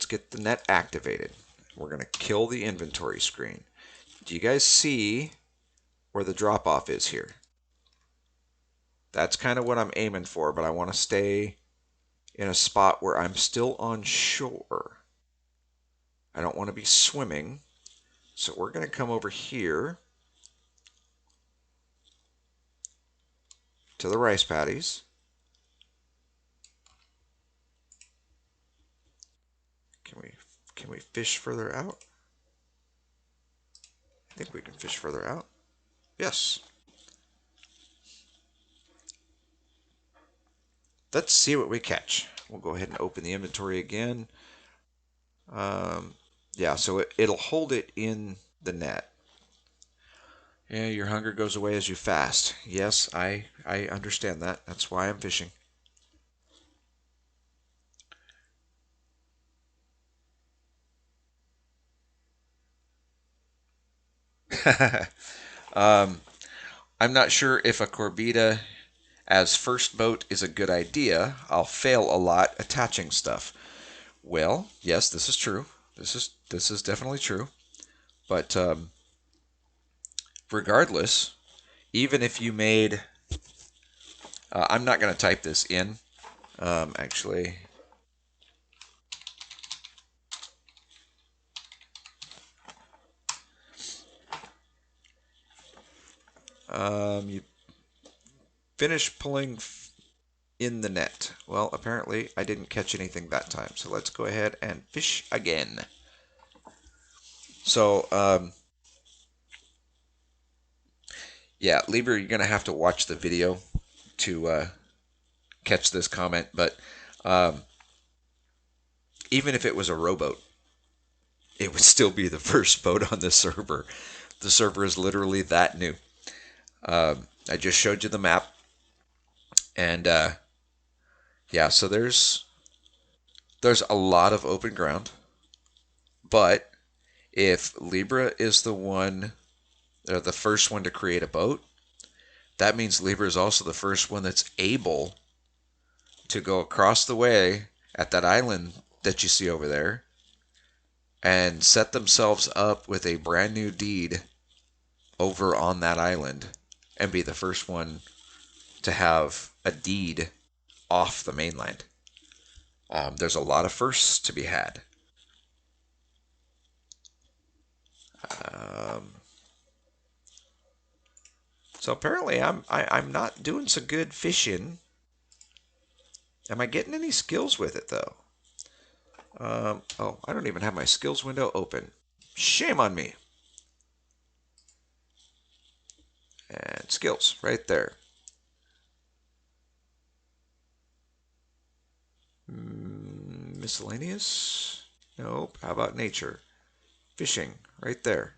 [SPEAKER 1] get the net activated. We're gonna kill the inventory screen. Do you guys see where the drop off is here? That's kind of what I'm aiming for, but I want to stay in a spot where I'm still on shore. I don't want to be swimming. So we're going to come over here to the rice paddies. Can we fish further out? I think we can fish further out. Yes. Let's see what we catch. We'll go ahead and open the inventory again. Yeah, so it'll hold it in the net. Yeah, your hunger goes away as you fast. Yes, I understand that. That's why I'm fishing. um, I'm not sure if a Corbita as first boat is a good idea. I'll fail a lot attaching stuff. Well, yes, this is true. This is definitely true. But regardless, even if you made, I'm not going to type this in. Actually, you finish pulling in the net. Well, apparently I didn't catch anything that time. So let's go ahead and fish again. So, yeah, Libra, you're going to have to watch the video to catch this comment. But um, even if it was a rowboat, it would still be the first boat on the server. The server is literally that new. I just showed you the map. And yeah, so there's a lot of open ground. But if Libra is the first one to create a boat, that means Libra is also the first one that's able to go across the way at that island that you see over there and set themselves up with a brand new deed over on that island and be the first one to have a deed off the mainland. There's a lot of firsts to be had. Um, so apparently I'm not doing so good fishing. Am I getting any skills with it though? Oh, I don't even have my skills window open. Shame on me. And skills right there. Miscellaneous? Nope. How about nature? Fishing right there.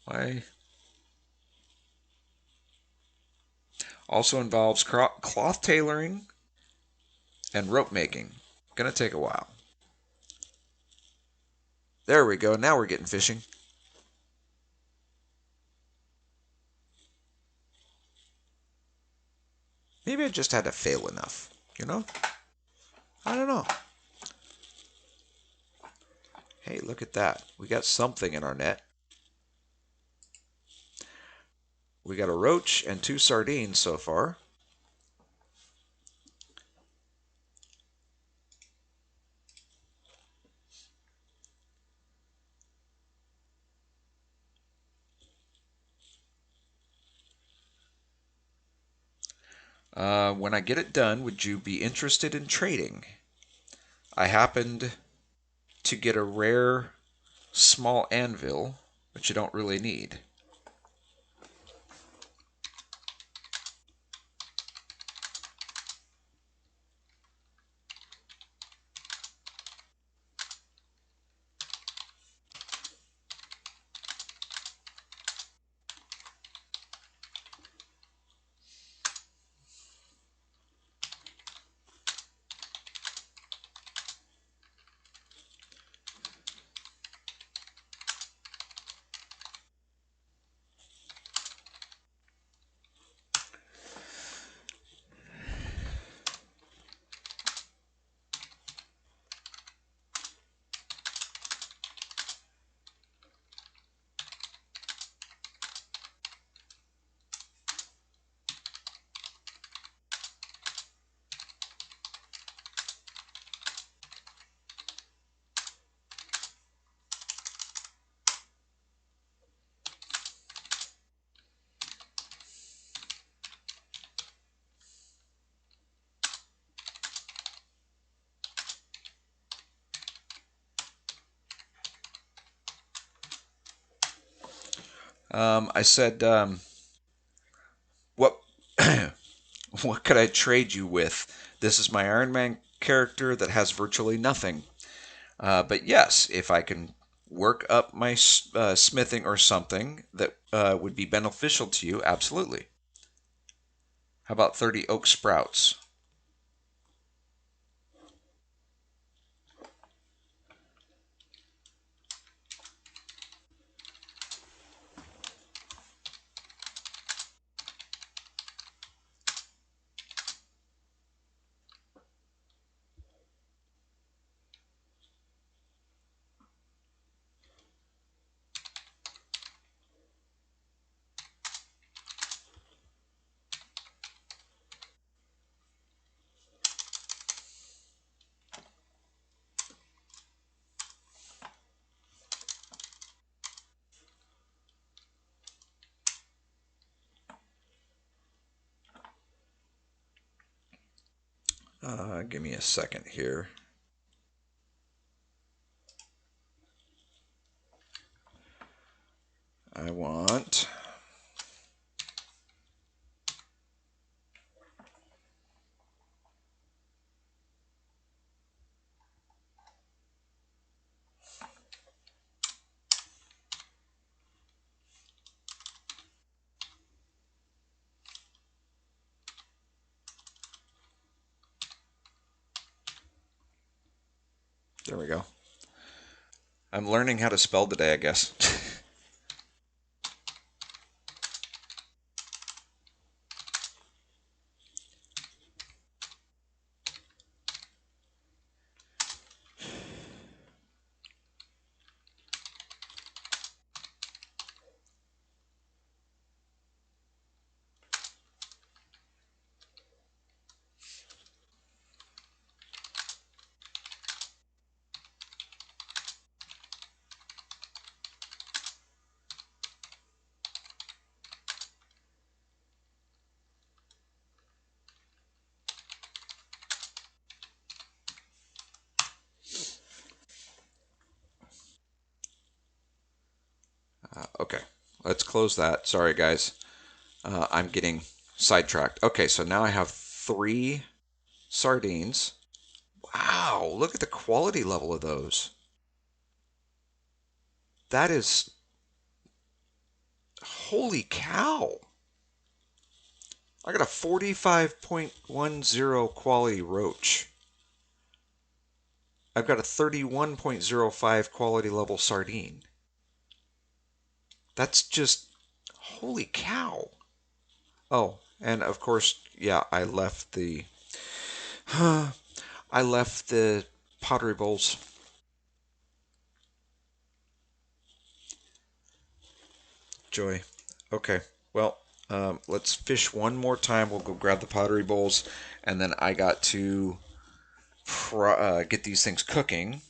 [SPEAKER 1] Why? Also involves cloth tailoring and rope making. Gonna take a while. There we go. Now we're getting fishing. Maybe I just had to fail enough. You know? I don't know. Hey, look at that. We got something in our net. We got a roach and 2 sardines so far. When I get it done, would you be interested in trading? I happened to get a rare small anvil, which you don't really need. I said, what what could I trade you with? This is my Ironman character that has virtually nothing. But yes, if I can work up my smithing or something that would be beneficial to you, absolutely. How about 30 oak sprouts? Give me a second here. I want There we go. I'm learning how to spell today, I guess. Okay, let's close that. Sorry, guys. I'm getting sidetracked. Okay, so now I have 3 sardines. Wow, look at the quality level of those. That is, holy cow. I got a 45.10 quality roach. I've got a 31.05 quality level sardine. That's just holy cow. Oh, and of course, yeah, I left the pottery bowls. Joy. Okay. Well, let's fish one more time. We'll go grab the pottery bowls, and then I got to get these things cooking.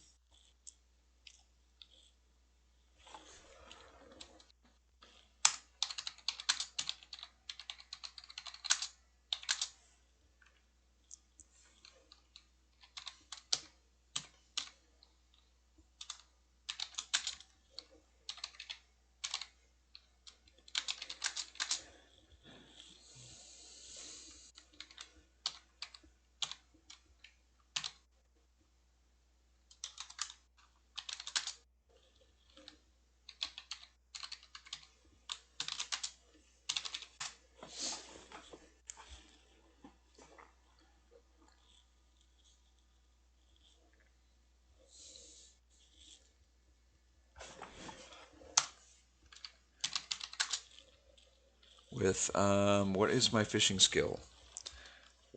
[SPEAKER 1] With what is my fishing skill?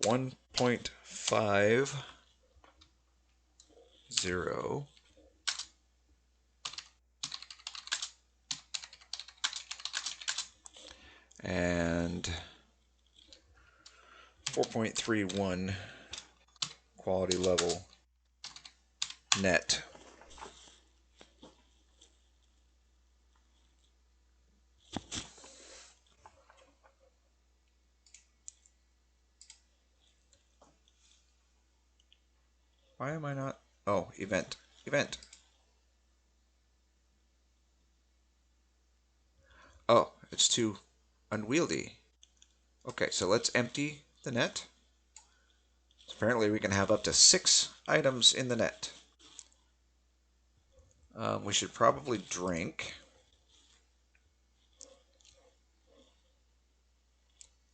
[SPEAKER 1] 1.50 and 4.31 quality level net. Why am I not? Oh, event. Event. Oh, it's too unwieldy. Okay, so let's empty the net. Apparently we can have up to 6 items in the net. We should probably drink.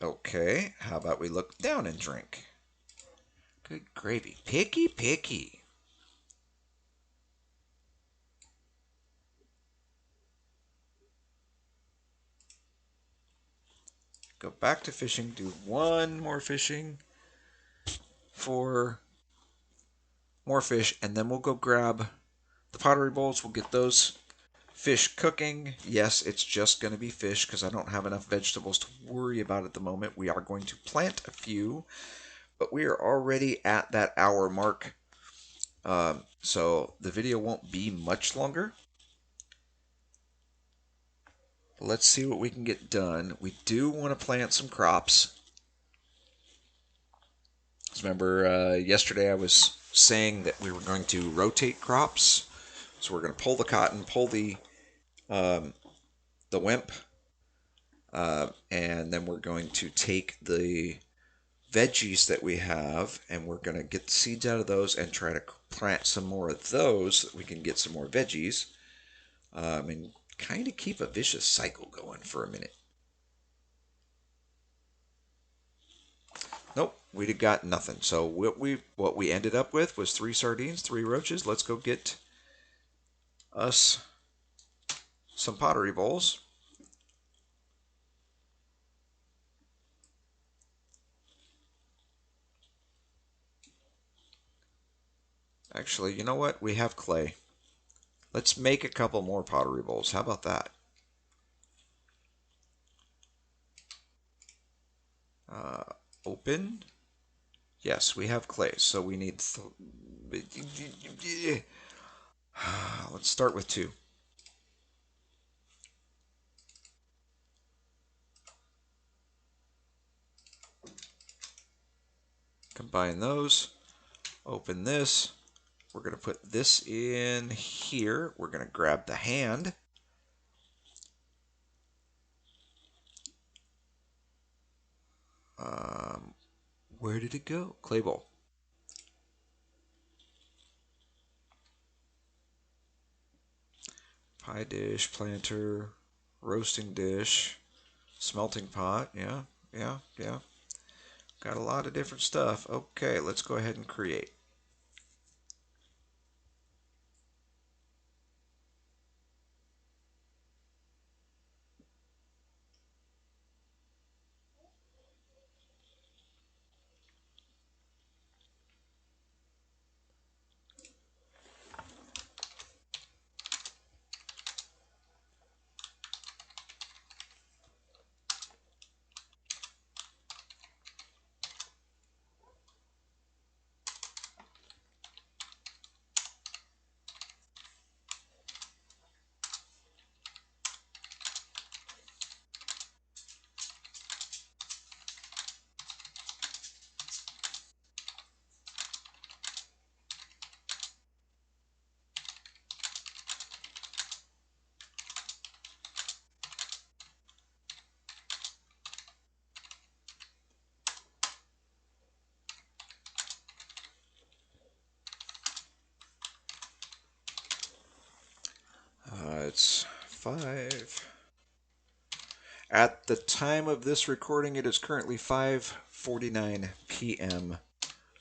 [SPEAKER 1] Okay, how about we look down and drink? Good gravy. Picky, picky. Go back to fishing, do one more fishing for more fish, and then we'll go grab the pottery bowls. We'll get those fish cooking. Yes, it's just going to be fish because I don't have enough vegetables to worry about at the moment. We are going to plant a few, but we are already at that hour mark. So the video won't be much longer. Let's see what we can get done. We do want to plant some crops. Remember, yesterday I was saying that we were going to rotate crops. So we're going to pull the cotton, pull um, the wimp, and then we're going to take the veggies that we have, and we're going to get the seeds out of those and try to plant some more of those so that we can get some more veggies, and kind of keep a vicious cycle going for a minute. Nope, we'd have got nothing. So what we ended up with was 3 sardines, 3 roaches. Let's go get us some pottery bowls. Actually, you know what? We have clay. Let's make a couple more pottery bowls. How about that? Uh, Open. Yes, we have clay. So we need. Let's start with 2. Combine those. Open this. We're going to put this in here. We're going to grab the hand. Um, where did it go? Clay bowl. Pie dish, planter, roasting dish, smelting pot. Yeah, yeah, yeah. Got a lot of different stuff. Okay, let's go ahead and create. 5. At the time of this recording, it is currently 5:49 p.m.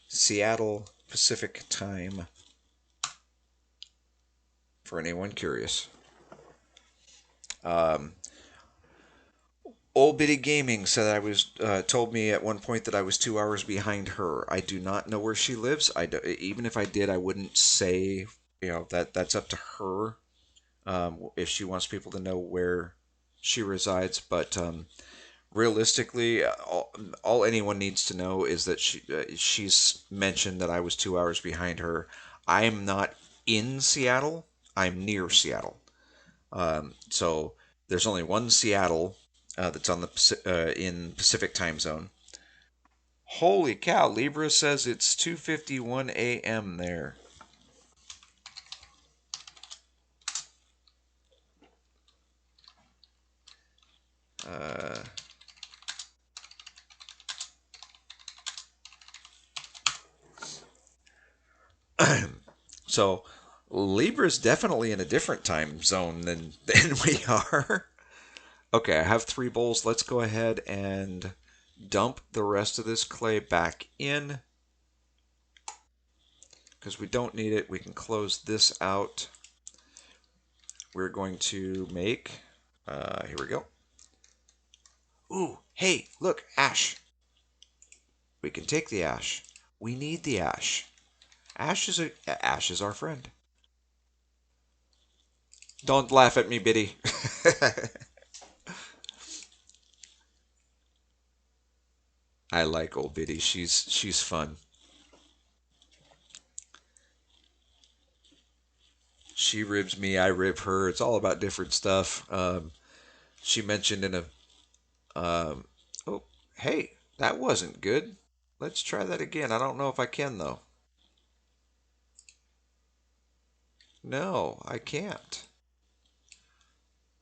[SPEAKER 1] Seattle Pacific Time, for anyone curious. Um, Old Bitty Gaming said I was told me at one point that I was 2 hours behind her. I do not know where she lives. Even if I did, I wouldn't say that's up to her if she wants people to know where she resides. But realistically, all anyone needs to know is that she's mentioned that I was 2 hours behind her. I am not in Seattle. I'm near Seattle. So there's only one Seattle that's on the in Pacific time zone. Holy cow! Libra says it's 2:51 a.m. there. Uh, so Libra's definitely in a different time zone than we are. Okay, I have 3 bowls. Let's go ahead and dump the rest of this clay back in because we don't need it. We can close this out. We're going to make, here we go. Ooh, hey, look, ash. We can take the ash. We need the ash. Ash is our friend. Don't laugh at me, Biddy. I like old Biddy. She's fun. She ribs me, I rib her. It's all about different stuff. She mentioned in a oh, hey, that wasn't good. Let's try that again. I don't know if I can though. No, I can't.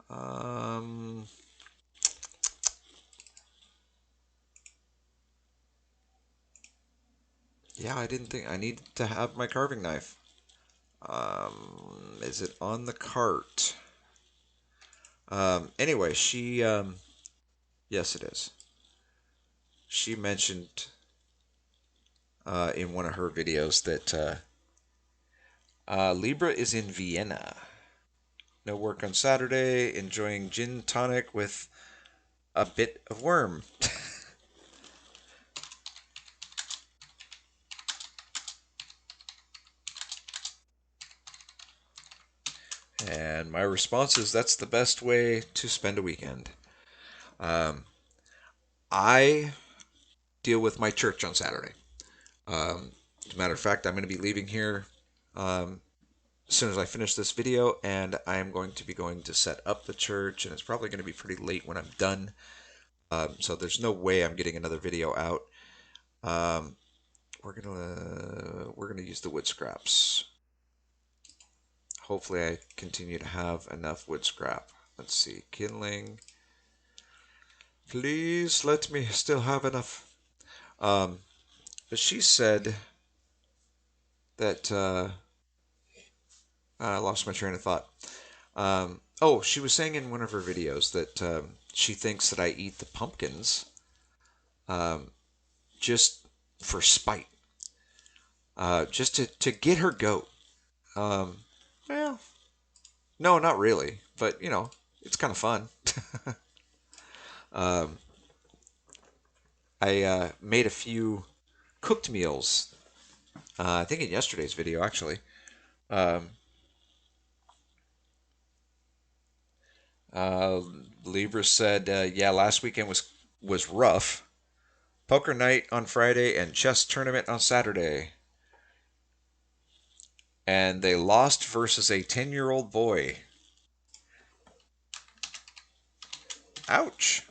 [SPEAKER 1] Um, yeah, I didn't think I need to have my carving knife. Is it on the cart? Anyway, yes, it is. She mentioned in one of her videos that Libra is in Vienna. No work on Saturday. Enjoying gin tonic with a bit of worm. And my response is that's the best way to spend a weekend. Um, I deal with my church on Saturday. As a matter of fact, I'm going to be leaving here um, as soon as I finish this video, and I'm going to be going to set up the church, and it's probably going to be pretty late when I'm done. So there's no way I'm getting another video out. Um, we're gonna use the wood scraps. Hopefully, I continue to have enough wood scrap. Let's see, kindling. Please let me still have enough. But she said that I lost my train of thought. Oh, she was saying in one of her videos that she thinks that I eat the pumpkins um, just for spite, just to get her goat. Um, well, no, not really, but it's kind of fun. um, I made a few cooked meals. I think in yesterday's video, actually. Um, uh, Libra said, "Yeah, last weekend was rough. Poker night on Friday and chess tournament on Saturday, and they lost versus a 10-year-old boy. Ouch."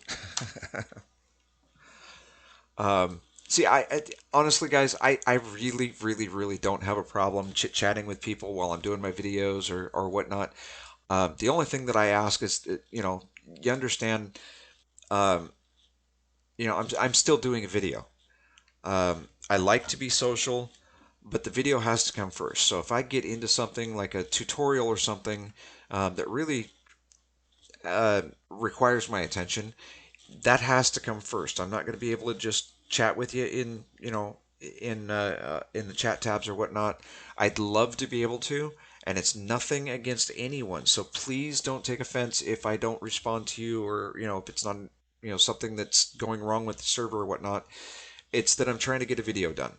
[SPEAKER 1] See, I honestly, guys, I really, really, really don't have a problem chit-chatting with people while I'm doing my videos or whatnot. The only thing that I ask is, you understand, um, I'm still doing a video. I like to be social, but the video has to come first. So if I get into something like a tutorial or something that really requires my attention, that has to come first. I'm not going to be able to just chat with you in, in the chat tabs or whatnot. I'd love to be able to, and it's nothing against anyone. So please don't take offense if I don't respond to you, or if it's not something that's going wrong with the server or whatnot. It's that I'm trying to get a video done.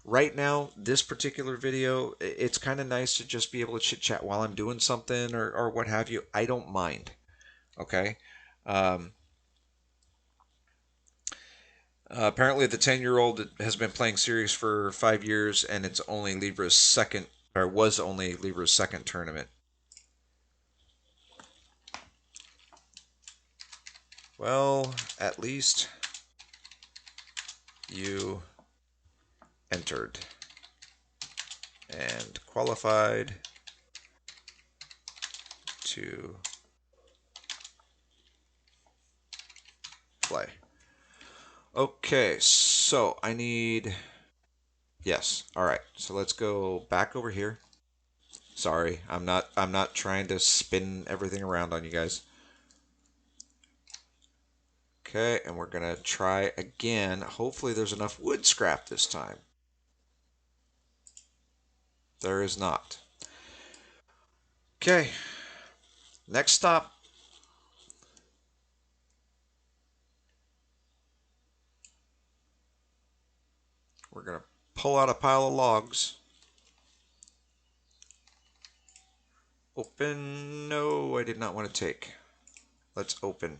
[SPEAKER 1] Right now, this particular video, it's kind of nice to just be able to chit chat while I'm doing something, or what have you. I don't mind. Okay. Um, Apparently, the 10-year-old has been playing Series for 5 years, and it's only Libra's second, or was only Libra's second tournament. Well, at least you entered and qualified to play. Okay, so I need. Yes. All right. So let's go back over here. Sorry, I'm not trying to spin everything around on you guys. Okay, and we're gonna try again. Hopefully there's enough wood scrap this time. There is not. Okay, next stop. We're gonna pull out a pile of logs. Open. No, I did not want to take. Let's open.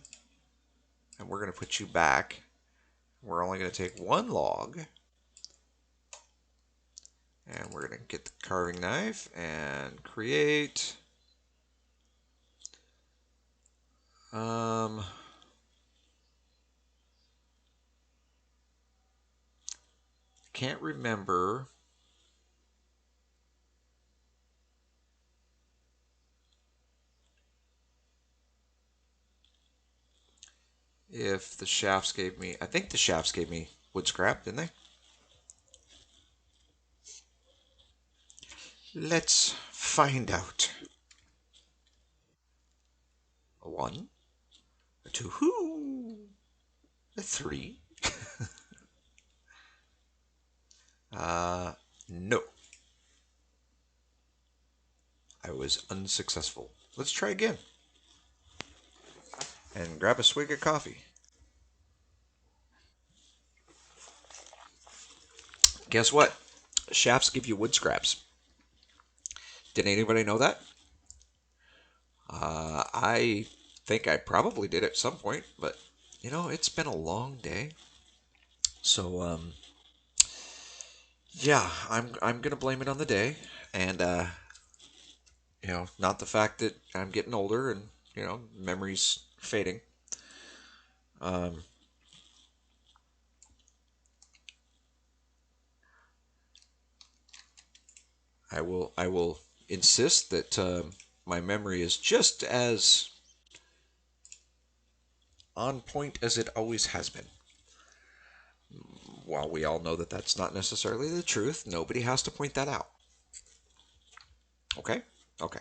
[SPEAKER 1] And we're gonna put you back. We're only gonna take one log. And we're gonna get the carving knife and create. Can't remember if the shafts gave me. I think the shafts gave me wood scrap, didn't they? Let's find out. A 1, a 2, a 3. No. I was unsuccessful. Let's try again. And grab a swig of coffee. Guess what? Shafts give you wood scraps. Did anybody know that? I think I probably did at some point, but it's been a long day. So yeah, I'm gonna blame it on the day, and not the fact that I'm getting older and memories fading. Um, I will insist that my memory is just as on point as it always has been. While we all know that that's not necessarily the truth, nobody has to point that out. Okay? Okay.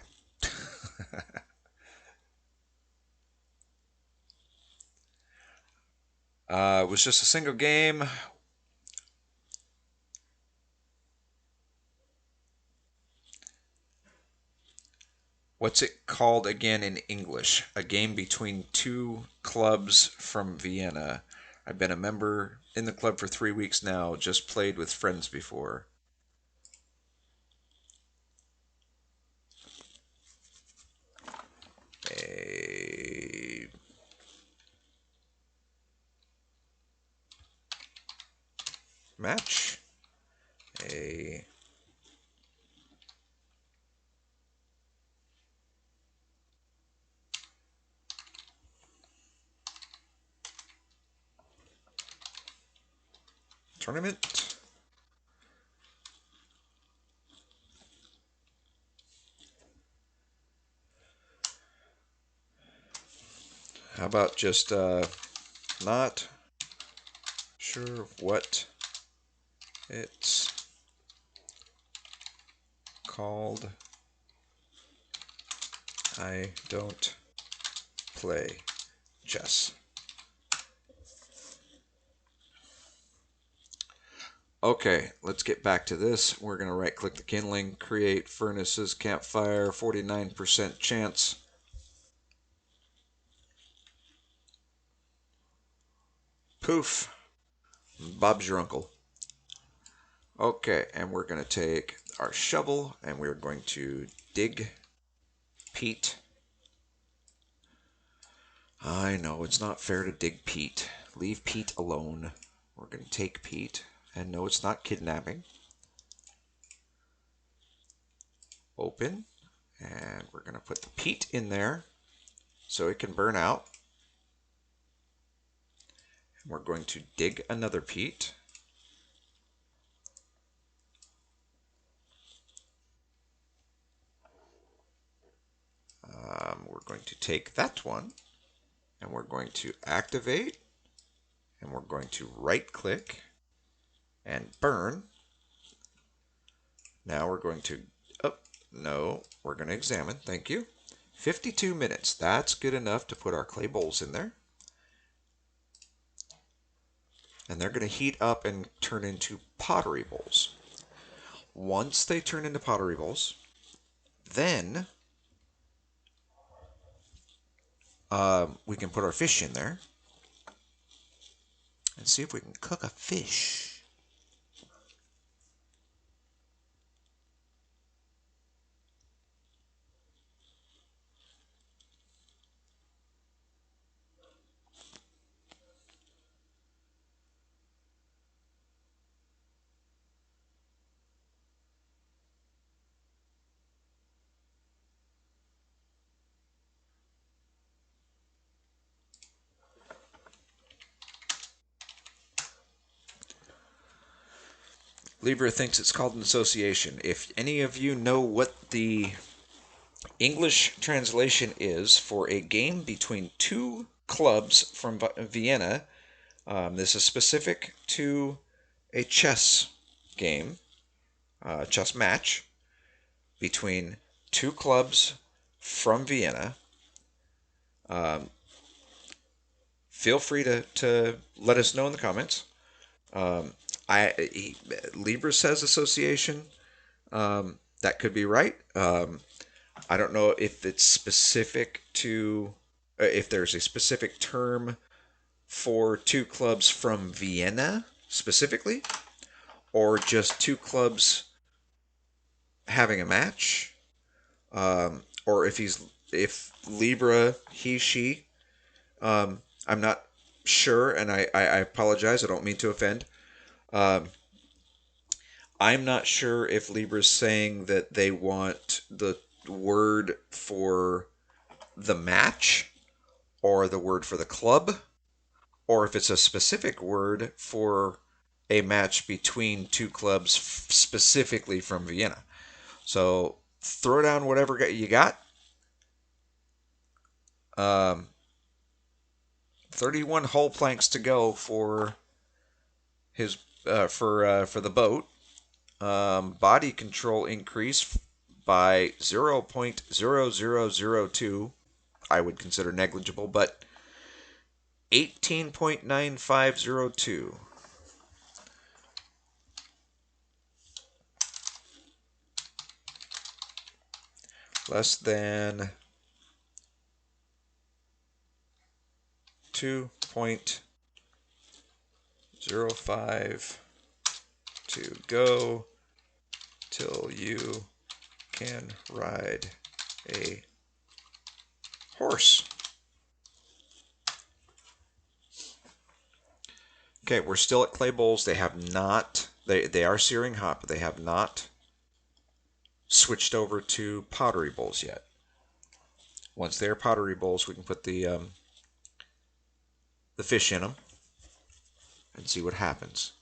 [SPEAKER 1] It was just a single game. What's it called again in English? A game between two clubs from Vienna. I've been a member in the club for 3 weeks now. Just played with friends before. A match. A tournament. How about just not sure what it's called. I don't play chess. Okay, let's get back to this. We're going to right click the kindling, create furnaces, campfire, 49% chance. Poof, Bob's your uncle. Okay, and we're going to take our shovel and we're going to dig peat. I know it's not fair to dig peat. Leave peat alone. We're going to take peat. And no, it's not kidnapping. Open. And we're going to put the peat in there so it can burn out. And we're going to dig another peat. We're going to take that one and we're going to activate and we're going to right click and burn. Now we're going to, oh, no, we're going to examine, thank you. 52 minutes, that's good enough to put our clay bowls in there. And they're going to heat up and turn into pottery bowls. Once they turn into pottery bowls, then we can put our fish in there and see if we can cook a fish. Libra thinks it's called an association. If any of you know what the English translation is for a game between two clubs from Vienna, this is specific to a chess game, chess match between two clubs from Vienna. Feel free to let us know in the comments. Libra says association. That could be right. I don't know if it's specific to, if there's a specific term for two clubs from Vienna specifically, or just two clubs having a match, or if Libra, he, she. I'm not sure, and I apologize. I don't mean to offend. I'm not sure if Libra's saying that they want the word for the match or the word for the club, or if it's a specific word for a match between two clubs specifically from Vienna. So throw down whatever you got. 31 hull planks to go for his for the boat. Body control increase by 0.0002. I would consider negligible, but 18.9502. Less than 2.05 to go till you can ride a horse. Okay, we're still at clay bowls. They have not, they are searing hot, but they have not switched over to pottery bowls yet. Once they're pottery bowls, we can put the fish in them and see what happens.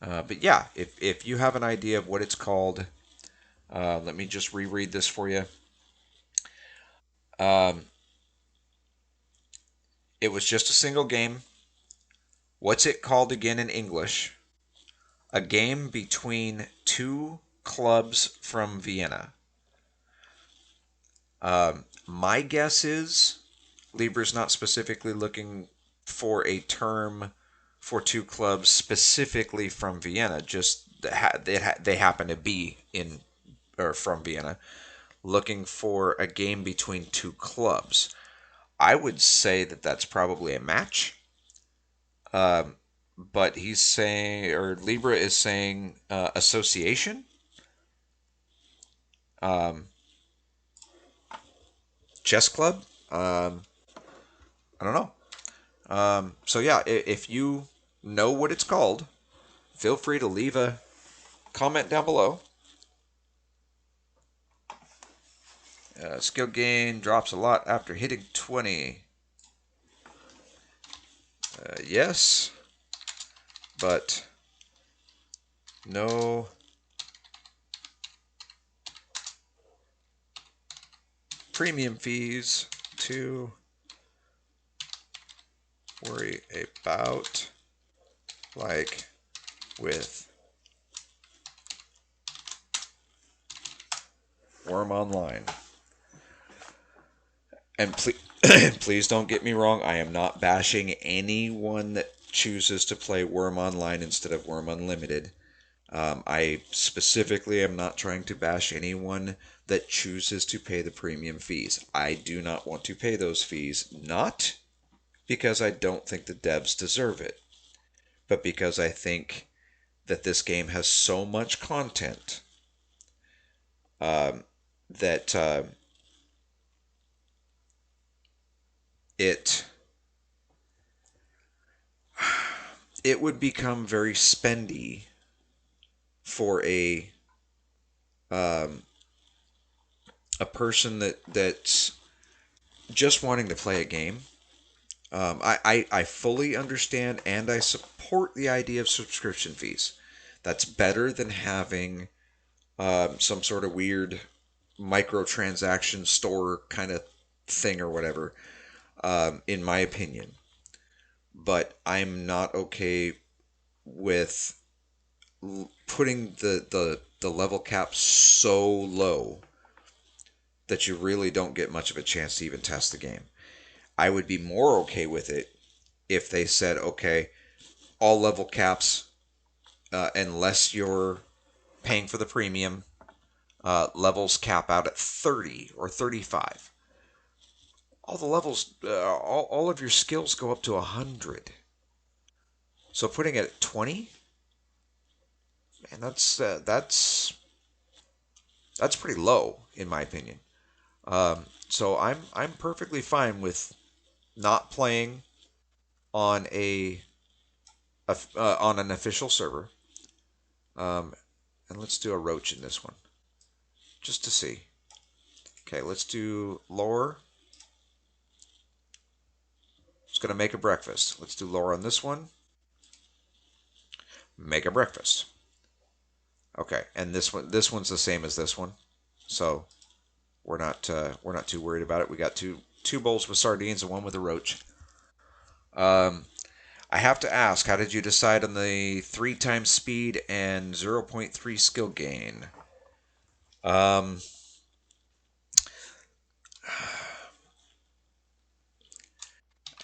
[SPEAKER 1] But yeah, if you have an idea of what it's called, let me just reread this for you. It was just a single game. What's it called again in English? A game between two clubs from Vienna. My guess is Libra's not specifically looking for a term for two clubs specifically from Vienna. Just they happen to be in or from Vienna, looking for a game between two clubs. I would say that that's probably a match. Um, but he's saying, or Libra is saying, association. Um, Chess club. I don't know. So yeah, if you know what it's called, feel free to leave a comment down below. Skill gain drops a lot after hitting 20. Yes, but no premium fees to worry about, like with Wurm Online. And please, please don't get me wrong, I am not bashing anyone that chooses to play Wurm Online instead of Wurm Unlimited. I specifically am not trying to bash anyone that chooses to pay the premium fees. I do not want to pay those fees, not because I don't think the devs deserve it, but because I think that this game has so much content that it it would become very spendy for um, a person that's just wanting to play a game. I fully understand and I support the idea of subscription fees. That's better than having some sort of weird microtransaction store kind of thing or whatever, in my opinion. But I'm not okay with putting the level cap so low that you really don't get much of a chance to even test the game. I would be more okay with it if they said, okay, all level caps, unless you're paying for the premium, levels cap out at 30 or 35. All the levels, all of your skills go up to 100. So putting it at 20, man, that's pretty low in my opinion. So I'm perfectly fine with not playing on on an official server. Um, and let's do a roach in this one just to see. Okay, let's do lore. It's gonna make a breakfast. Let's do lore on this one. Make a breakfast. Okay, and this one's the same as this one, so we're not too worried about it. We got two bowls with sardines and one with a roach. Um, I have to ask, how did you decide on the 3 times speed and 0.3 skill gain? Um,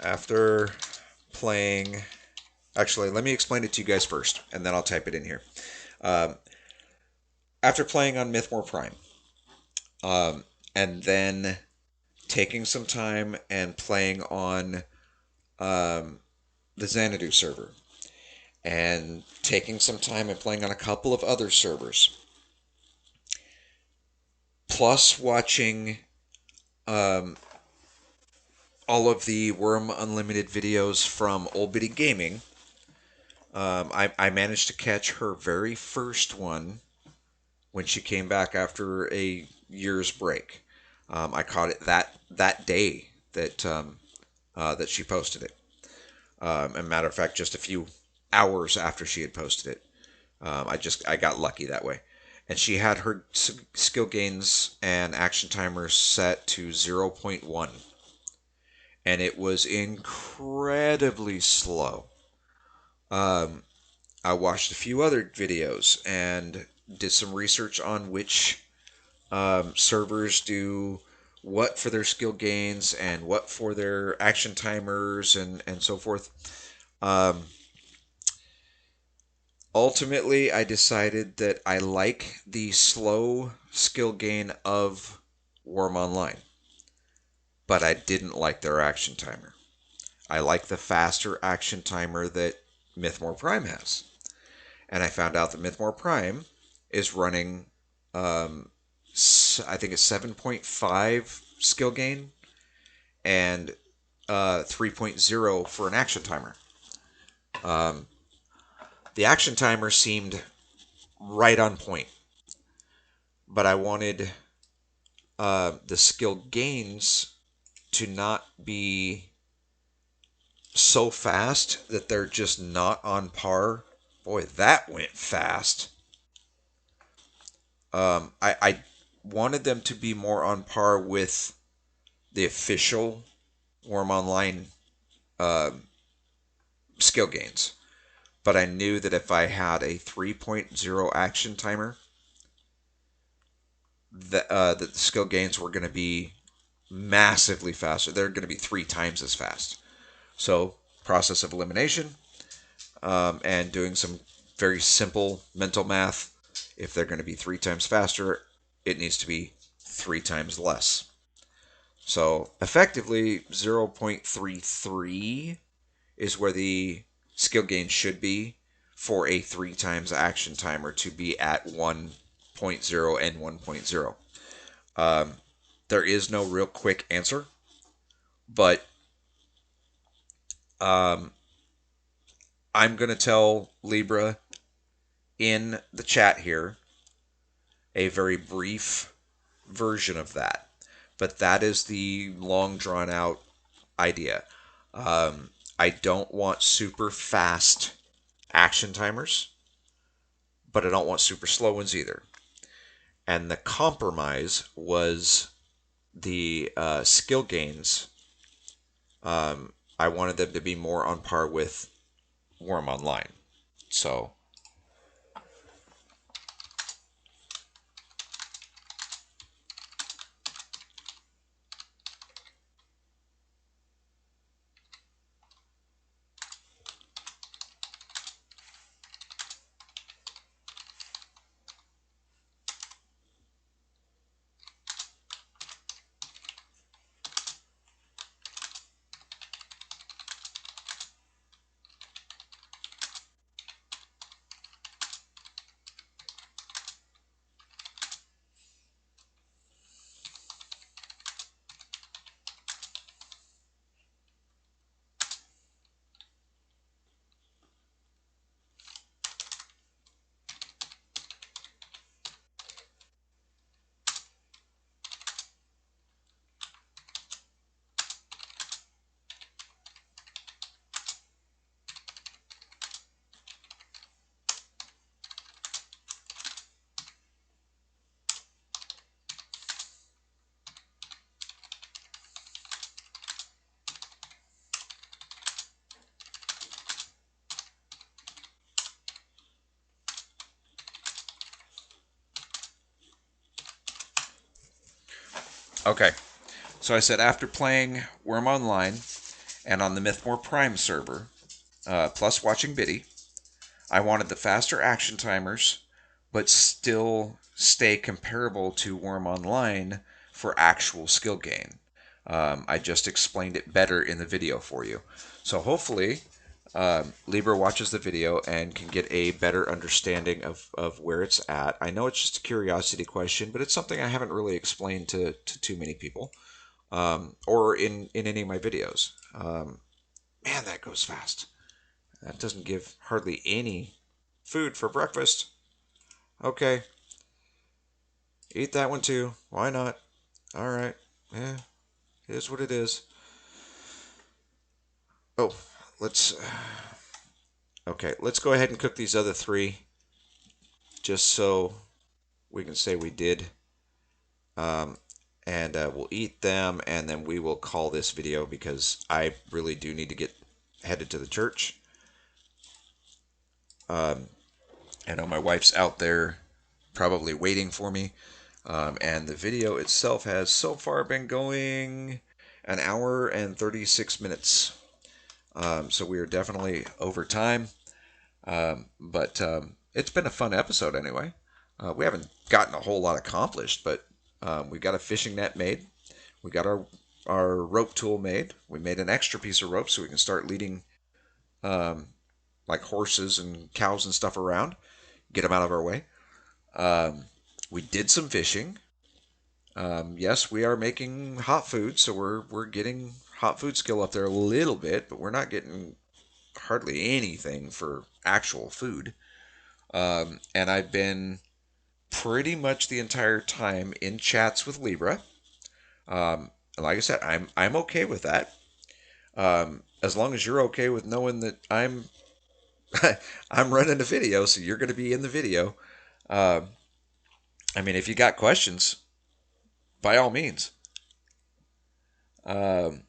[SPEAKER 1] after playing, actually, let me explain it to you guys first, and then I'll type it in here. Um, after playing on Mythmore Prime, um, and then taking some time and playing on um, the Xanadu server, and taking some time and playing on a couple of other servers, plus watching um, all of the Wurm Unlimited videos from Old Bitty Gaming. I managed to catch her very first one when she came back after a year's break. I caught it that day that she posted it. As a matter of fact, just a few hours after she had posted it. I got lucky that way. And she had her skill gains and action timers set to 0.1. And it was incredibly slow. Um, I watched a few other videos and did some research on which servers do what for their skill gains and what for their action timers and so forth. Um, Ultimately, I decided that I like the slow skill gain of Wurm Online, but I didn't like their action timer. I like the faster action timer that Mythmore Prime has. And I found out that Mythmore Prime is running, um, I think it's 7.5 skill gain and 3.0 for an action timer. Um, the action timer seemed right on point, but I wanted the skill gains to not be so fast that they're just not on par. Boy, that went fast. I wanted them to be more on par with the official Wurm Online skill gains. But I knew that if I had a 3.0 action timer, that the skill gains were going to be massively faster. They're going to be 3 times as fast. So, process of elimination and doing some very simple mental math. If they're going to be 3 times faster, it needs to be 3 times less. So, effectively, 0.33 is where the skill gain should be for a 3 times action timer to be at 1.0 and 1.0. There is no real quick answer, but um, I'm going to tell Libra in the chat here a very brief version of that. But that is the long drawn out idea. I don't want super fast action timers, but I don't want super slow ones either. And the compromise was the skill gains. I wanted them to be more on par with Wurm Online. So, okay. So I said after playing Wurm Online and on the Mythmore Prime server, plus watching Biddy, I wanted the faster action timers, but still stay comparable to Wurm Online for actual skill gain. I just explained it better in the video for you. So hopefully, Libra watches the video and can get a better understanding of where it's at. I know it's just a curiosity question, but it's something I haven't really explained to too many people or in any of my videos. Man, that goes fast. That doesn't give hardly any food for breakfast. Okay, eat that one too. Why not? All right. Yeah, it is what it is. Oh, let's. Okay, let's go ahead and cook these other three, just so we can say we did. Um, and we'll eat them, and then we will call this video because I really do need to get headed to the church. I know my wife's out there probably waiting for me. And the video itself has so far been going an hour and 36 minutes. So we are definitely over time. But it's been a fun episode anyway. We haven't gotten a whole lot accomplished, but we got a fishing net made. We got our rope tool made. We made an extra piece of rope so we can start leading um, like horses and cows and stuff around, get them out of our way. Um, we did some fishing. Yes, we are making hot food, so we're getting hot food skill up there a little bit, but we're not getting hardly anything for actual food. And I've been pretty much the entire time in chats with Libra. Like I said, I'm okay with that. As long as you're okay with knowing that I'm running a video, so you're going to be in the video. Uh, I mean, if you got questions, by all means. Um,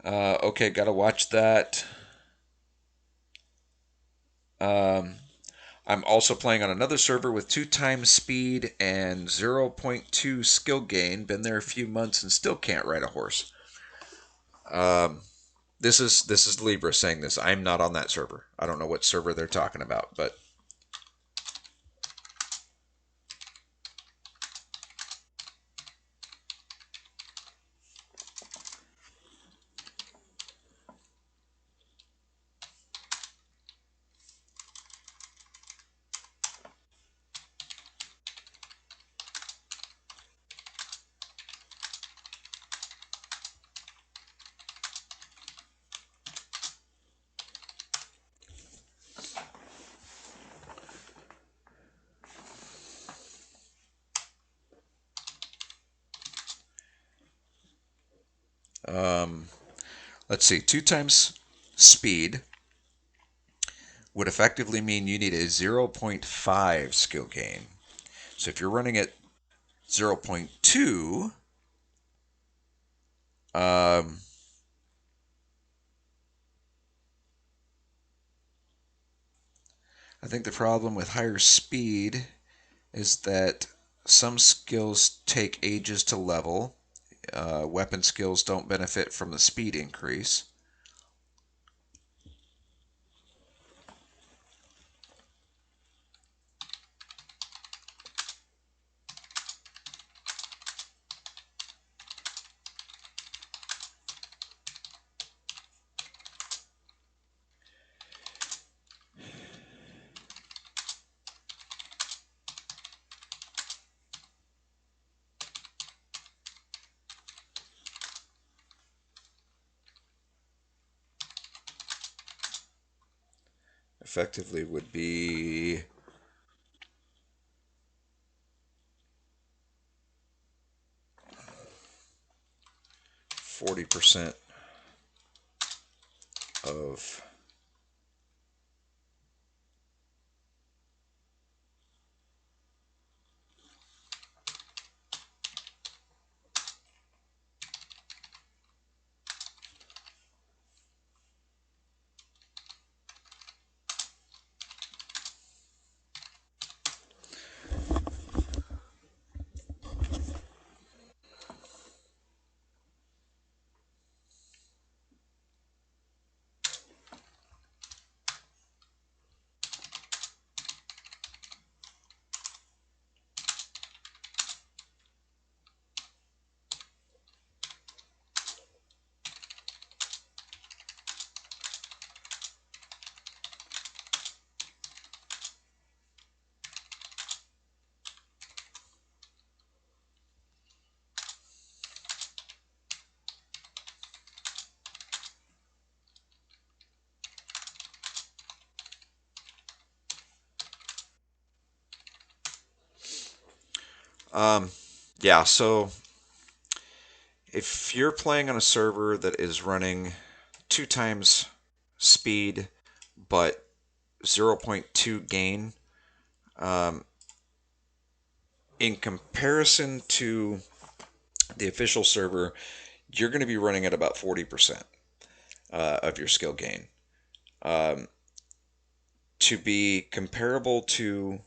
[SPEAKER 1] okay, got to watch that. Um, I'm also playing on another server with 2 times speed and zero point 0.2 skill gain. Been there a few months and still can't ride a horse. Um, this is Libra saying this. I'm not on that server. I don't know what server they're talking about, but um, let's see. 2 times speed would effectively mean you need a zero point 0.5 skill gain. So if you're running at zero point 0.2, um, I think the problem with higher speed is that some skills take ages to level. Weapon skills don't benefit from the speed increase. Effectively would be 40% of um, yeah. So if you're playing on a server that is running 2 times speed but zero point 0.2 gain, um, in comparison to the official server, you're going to be running at about 40% of your skill gain. Um, to be comparable to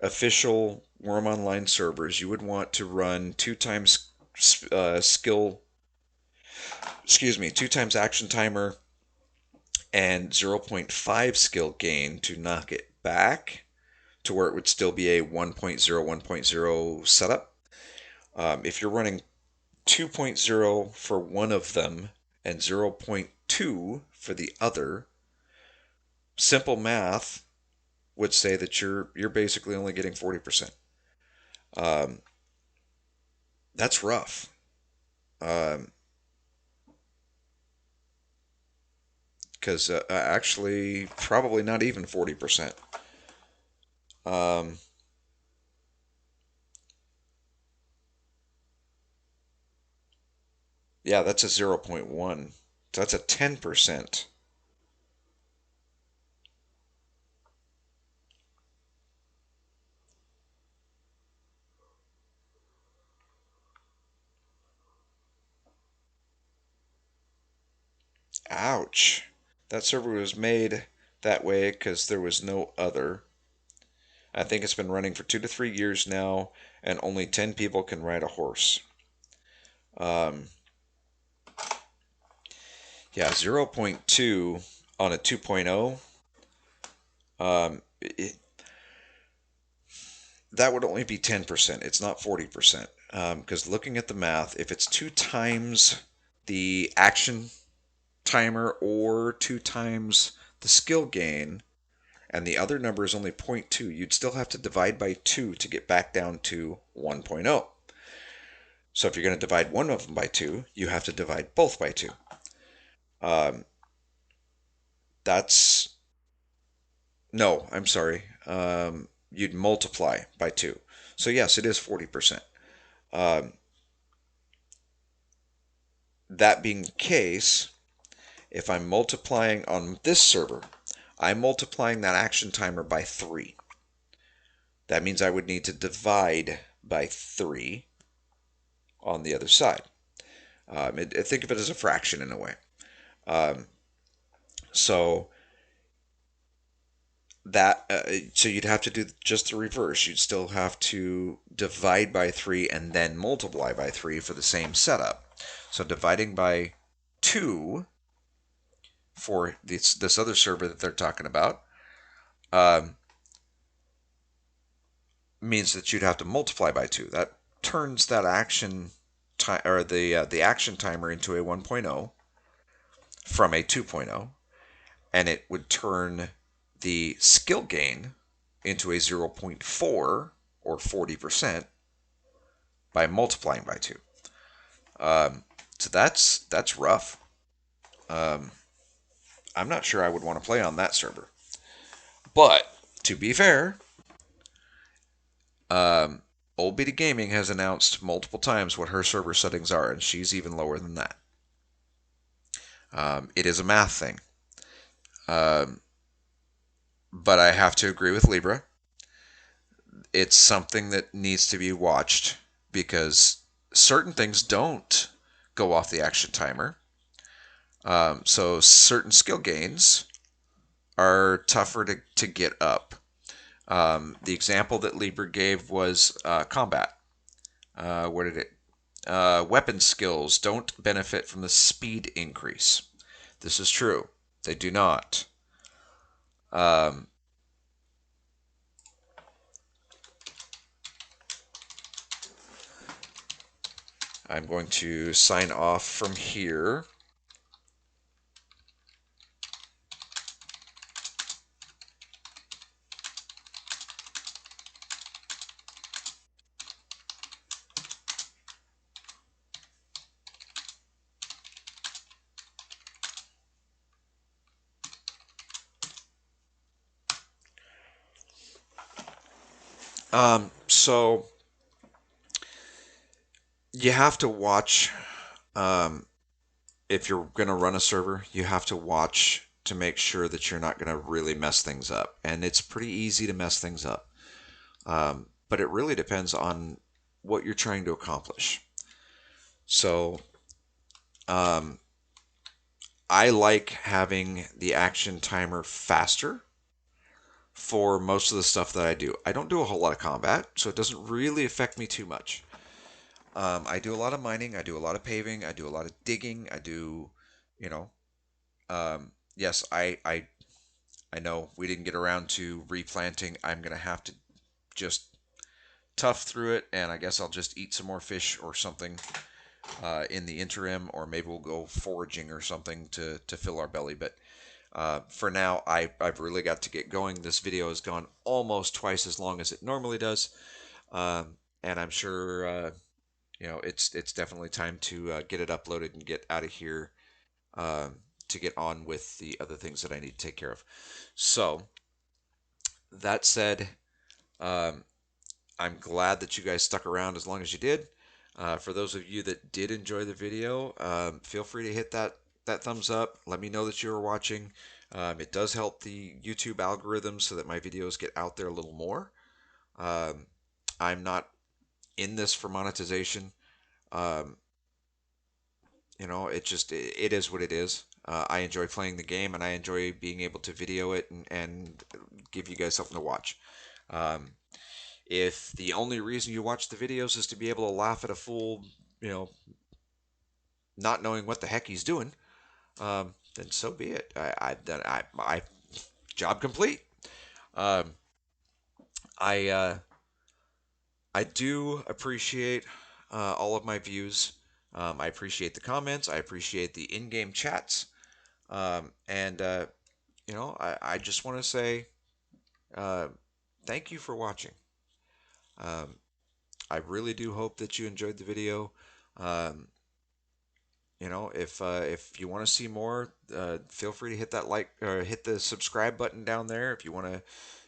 [SPEAKER 1] official Worm Online servers, you would want to run two times skill, excuse me, two times action timer and zero point 0.5 skill gain to knock it back to where it would still be a 1.0, 1.0 setup. If you're running 2.0 for one of them and zero point 0.2 for the other, simple math would say that you're basically only getting 40%. Um, that's rough. Um, because actually probably not even 40%. Um, yeah, that's a zero point 0.1. So that's a 10%. Ouch. That server was made that way because there was no other. I think it's been running for 2 to 3 years now, and only 10 people can ride a horse. Um, yeah, zero point 0.2 on a 2.0. That would only be 10%. It's not 40%. Because looking at the math, if it's two times the action timer or two times the skill gain, and the other number is only zero point 0.2, you'd still have to divide by 2 to get back down to 1.0. So if you're going to divide one of them by 2, you have to divide both by 2. Um, that's no, I'm sorry. You'd multiply by 2. So yes, it is 40%. Um, that being the case, if I'm multiplying on this server, I'm multiplying that action timer by 3. That means I would need to divide by 3 on the other side. Think of it as a fraction in a way. Um, so so you'd have to do just the reverse. You'd still have to divide by 3 and then multiply by 3 for the same setup. So dividing by 2 for this other server that they're talking about um, means that you'd have to multiply by 2. That turns that action time or the action timer into a 1.0 from a 2.0, and it would turn the skill gain into a zero point 0.4 or 40% by multiplying by 2. So that's rough. Um, I'm not sure I would want to play on that server. But to be fair, um, Old Beta Gaming has announced multiple times what her server settings are, and she's even lower than that. It is a math thing. Um, but I have to agree with Libra. It's something that needs to be watched because certain things don't go off the action timer. So certain skill gains are tougher to get up. The example that Libra gave was combat. What did it? Weapon skills don't benefit from the speed increase. This is true. They do not. Um, I'm going to sign off from here. So you have to watch. Um, if you're going to run a server, you have to watch to make sure that you're not going to really mess things up. And it's pretty easy to mess things up. But it really depends on what you're trying to accomplish. So um, I like having the action timer faster for most of the stuff that I do. I don't do a whole lot of combat, so it doesn't really affect me too much. I do a lot of mining, I do a lot of paving, I do a lot of digging, I do, you know, yes, I know we didn't get around to replanting. I'm gonna have to just tough through it, and I guess I'll just eat some more fish or something in the interim, or maybe we'll go foraging or something to fill our belly. But for now, I've really got to get going. This video has gone almost twice as long as it normally does, and I'm sure it's definitely time to get it uploaded and get out of here to get on with the other things that I need to take care of. So that said, um, I'm glad that you guys stuck around as long as you did. For those of you that did enjoy the video, feel free to hit that thumbs up. Let me know that you were watching. It does help the YouTube algorithm so that my videos get out there a little more. Um, I'm not in this for monetization. Um, it is what it is. I enjoy playing the game, and I enjoy being able to video it and give you guys something to watch. Um, if the only reason you watch the videos is to be able to laugh at a fool, you know, not knowing what the heck he's doing, then so be it. I job complete. Um, I I do appreciate all of my views. I appreciate the comments. I appreciate the in-game chats. And I just want to say uh, thank you for watching. Um, I really do hope that you enjoyed the video. Um, if you want to see more, feel free to hit that like or hit the subscribe button down there. If you want to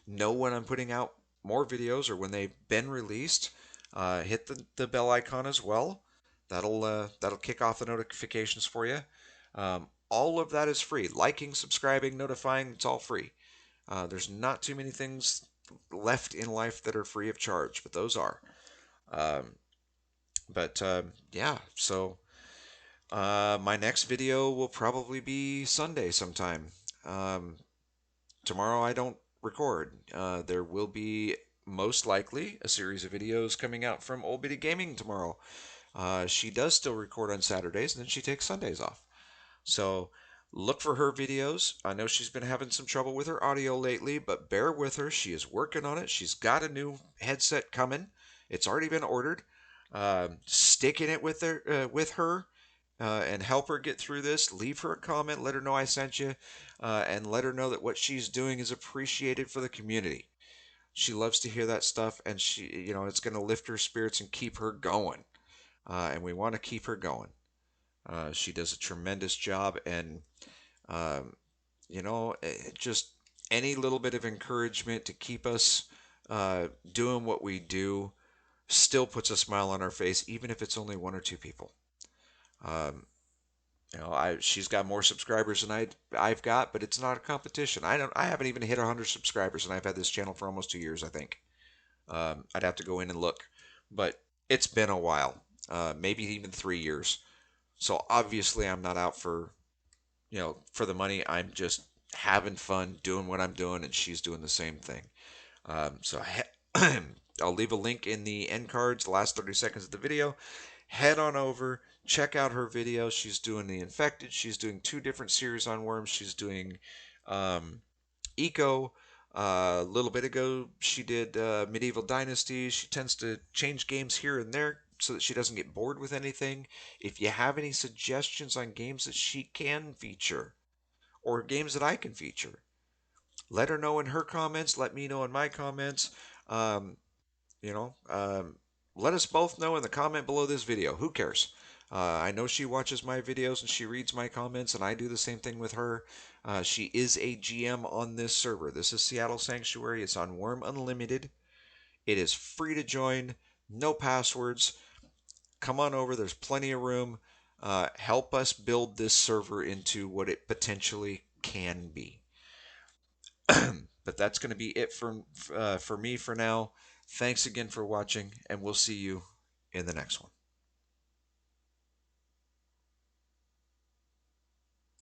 [SPEAKER 1] know when I'm putting out more videos or when they've been released, hit the bell icon as well. That'll kick off the notifications for you. All of that is free. Liking, subscribing, notifying, it's all free. There's not too many things left in life that are free of charge, but those are. Um, but yeah, so my next video will probably be Sunday sometime. Um, Tomorrow I don't record. There will be most likely a series of videos coming out from Old Bitty Gaming tomorrow. She does still record on Saturdays, and then she takes Sundays off. So look for her videos. I know she's been having some trouble with her audio lately, but bear with her. She is working on it. She's got a new headset coming. It's already been ordered. Stick in it with her, and help her get through this. Leave her a comment. Let her know I sent you, and let her know that what she's doing is appreciated for the community. She loves to hear that stuff, and it's going to lift her spirits and keep her going. And we want to keep her going. She does a tremendous job, and um, just any little bit of encouragement to keep us doing what we do still puts a smile on our face, even if it's only one or two people. Um, she's got more subscribers than I've got, but it's not a competition. I haven't even hit 100 subscribers, and I've had this channel for almost 2 years, I think. I'd have to go in and look, but it's been a while, maybe even 3 years. So obviously, I'm not out for the money. I'm just having fun doing what I'm doing, and she's doing the same thing. So I'll leave a link in the end cards, the last 30 seconds of the video. Head on over, check out her videos. She's doing the infected. She's doing 2 different series on worms. She's doing um, eco. A little bit ago, she did medieval dynasties. She tends to change games here and there so that she doesn't get bored with anything. If you have any suggestions on games that she can feature or games that I can feature, let her know in her comments. Let me know in my comments. Um, you know, um, Let us both know in the comment below this video. Who cares? I know she watches my videos and she reads my comments, and I do the same thing with her. She is a GM on this server. This is Seattle Sanctuary. It's on Wurm Unlimited. It is free to join, no passwords. Come on over. There's plenty of room. Help us build this server into what it potentially can be. But that's going to be it for me for now. Thanks again for watching, and we'll see you in the next one.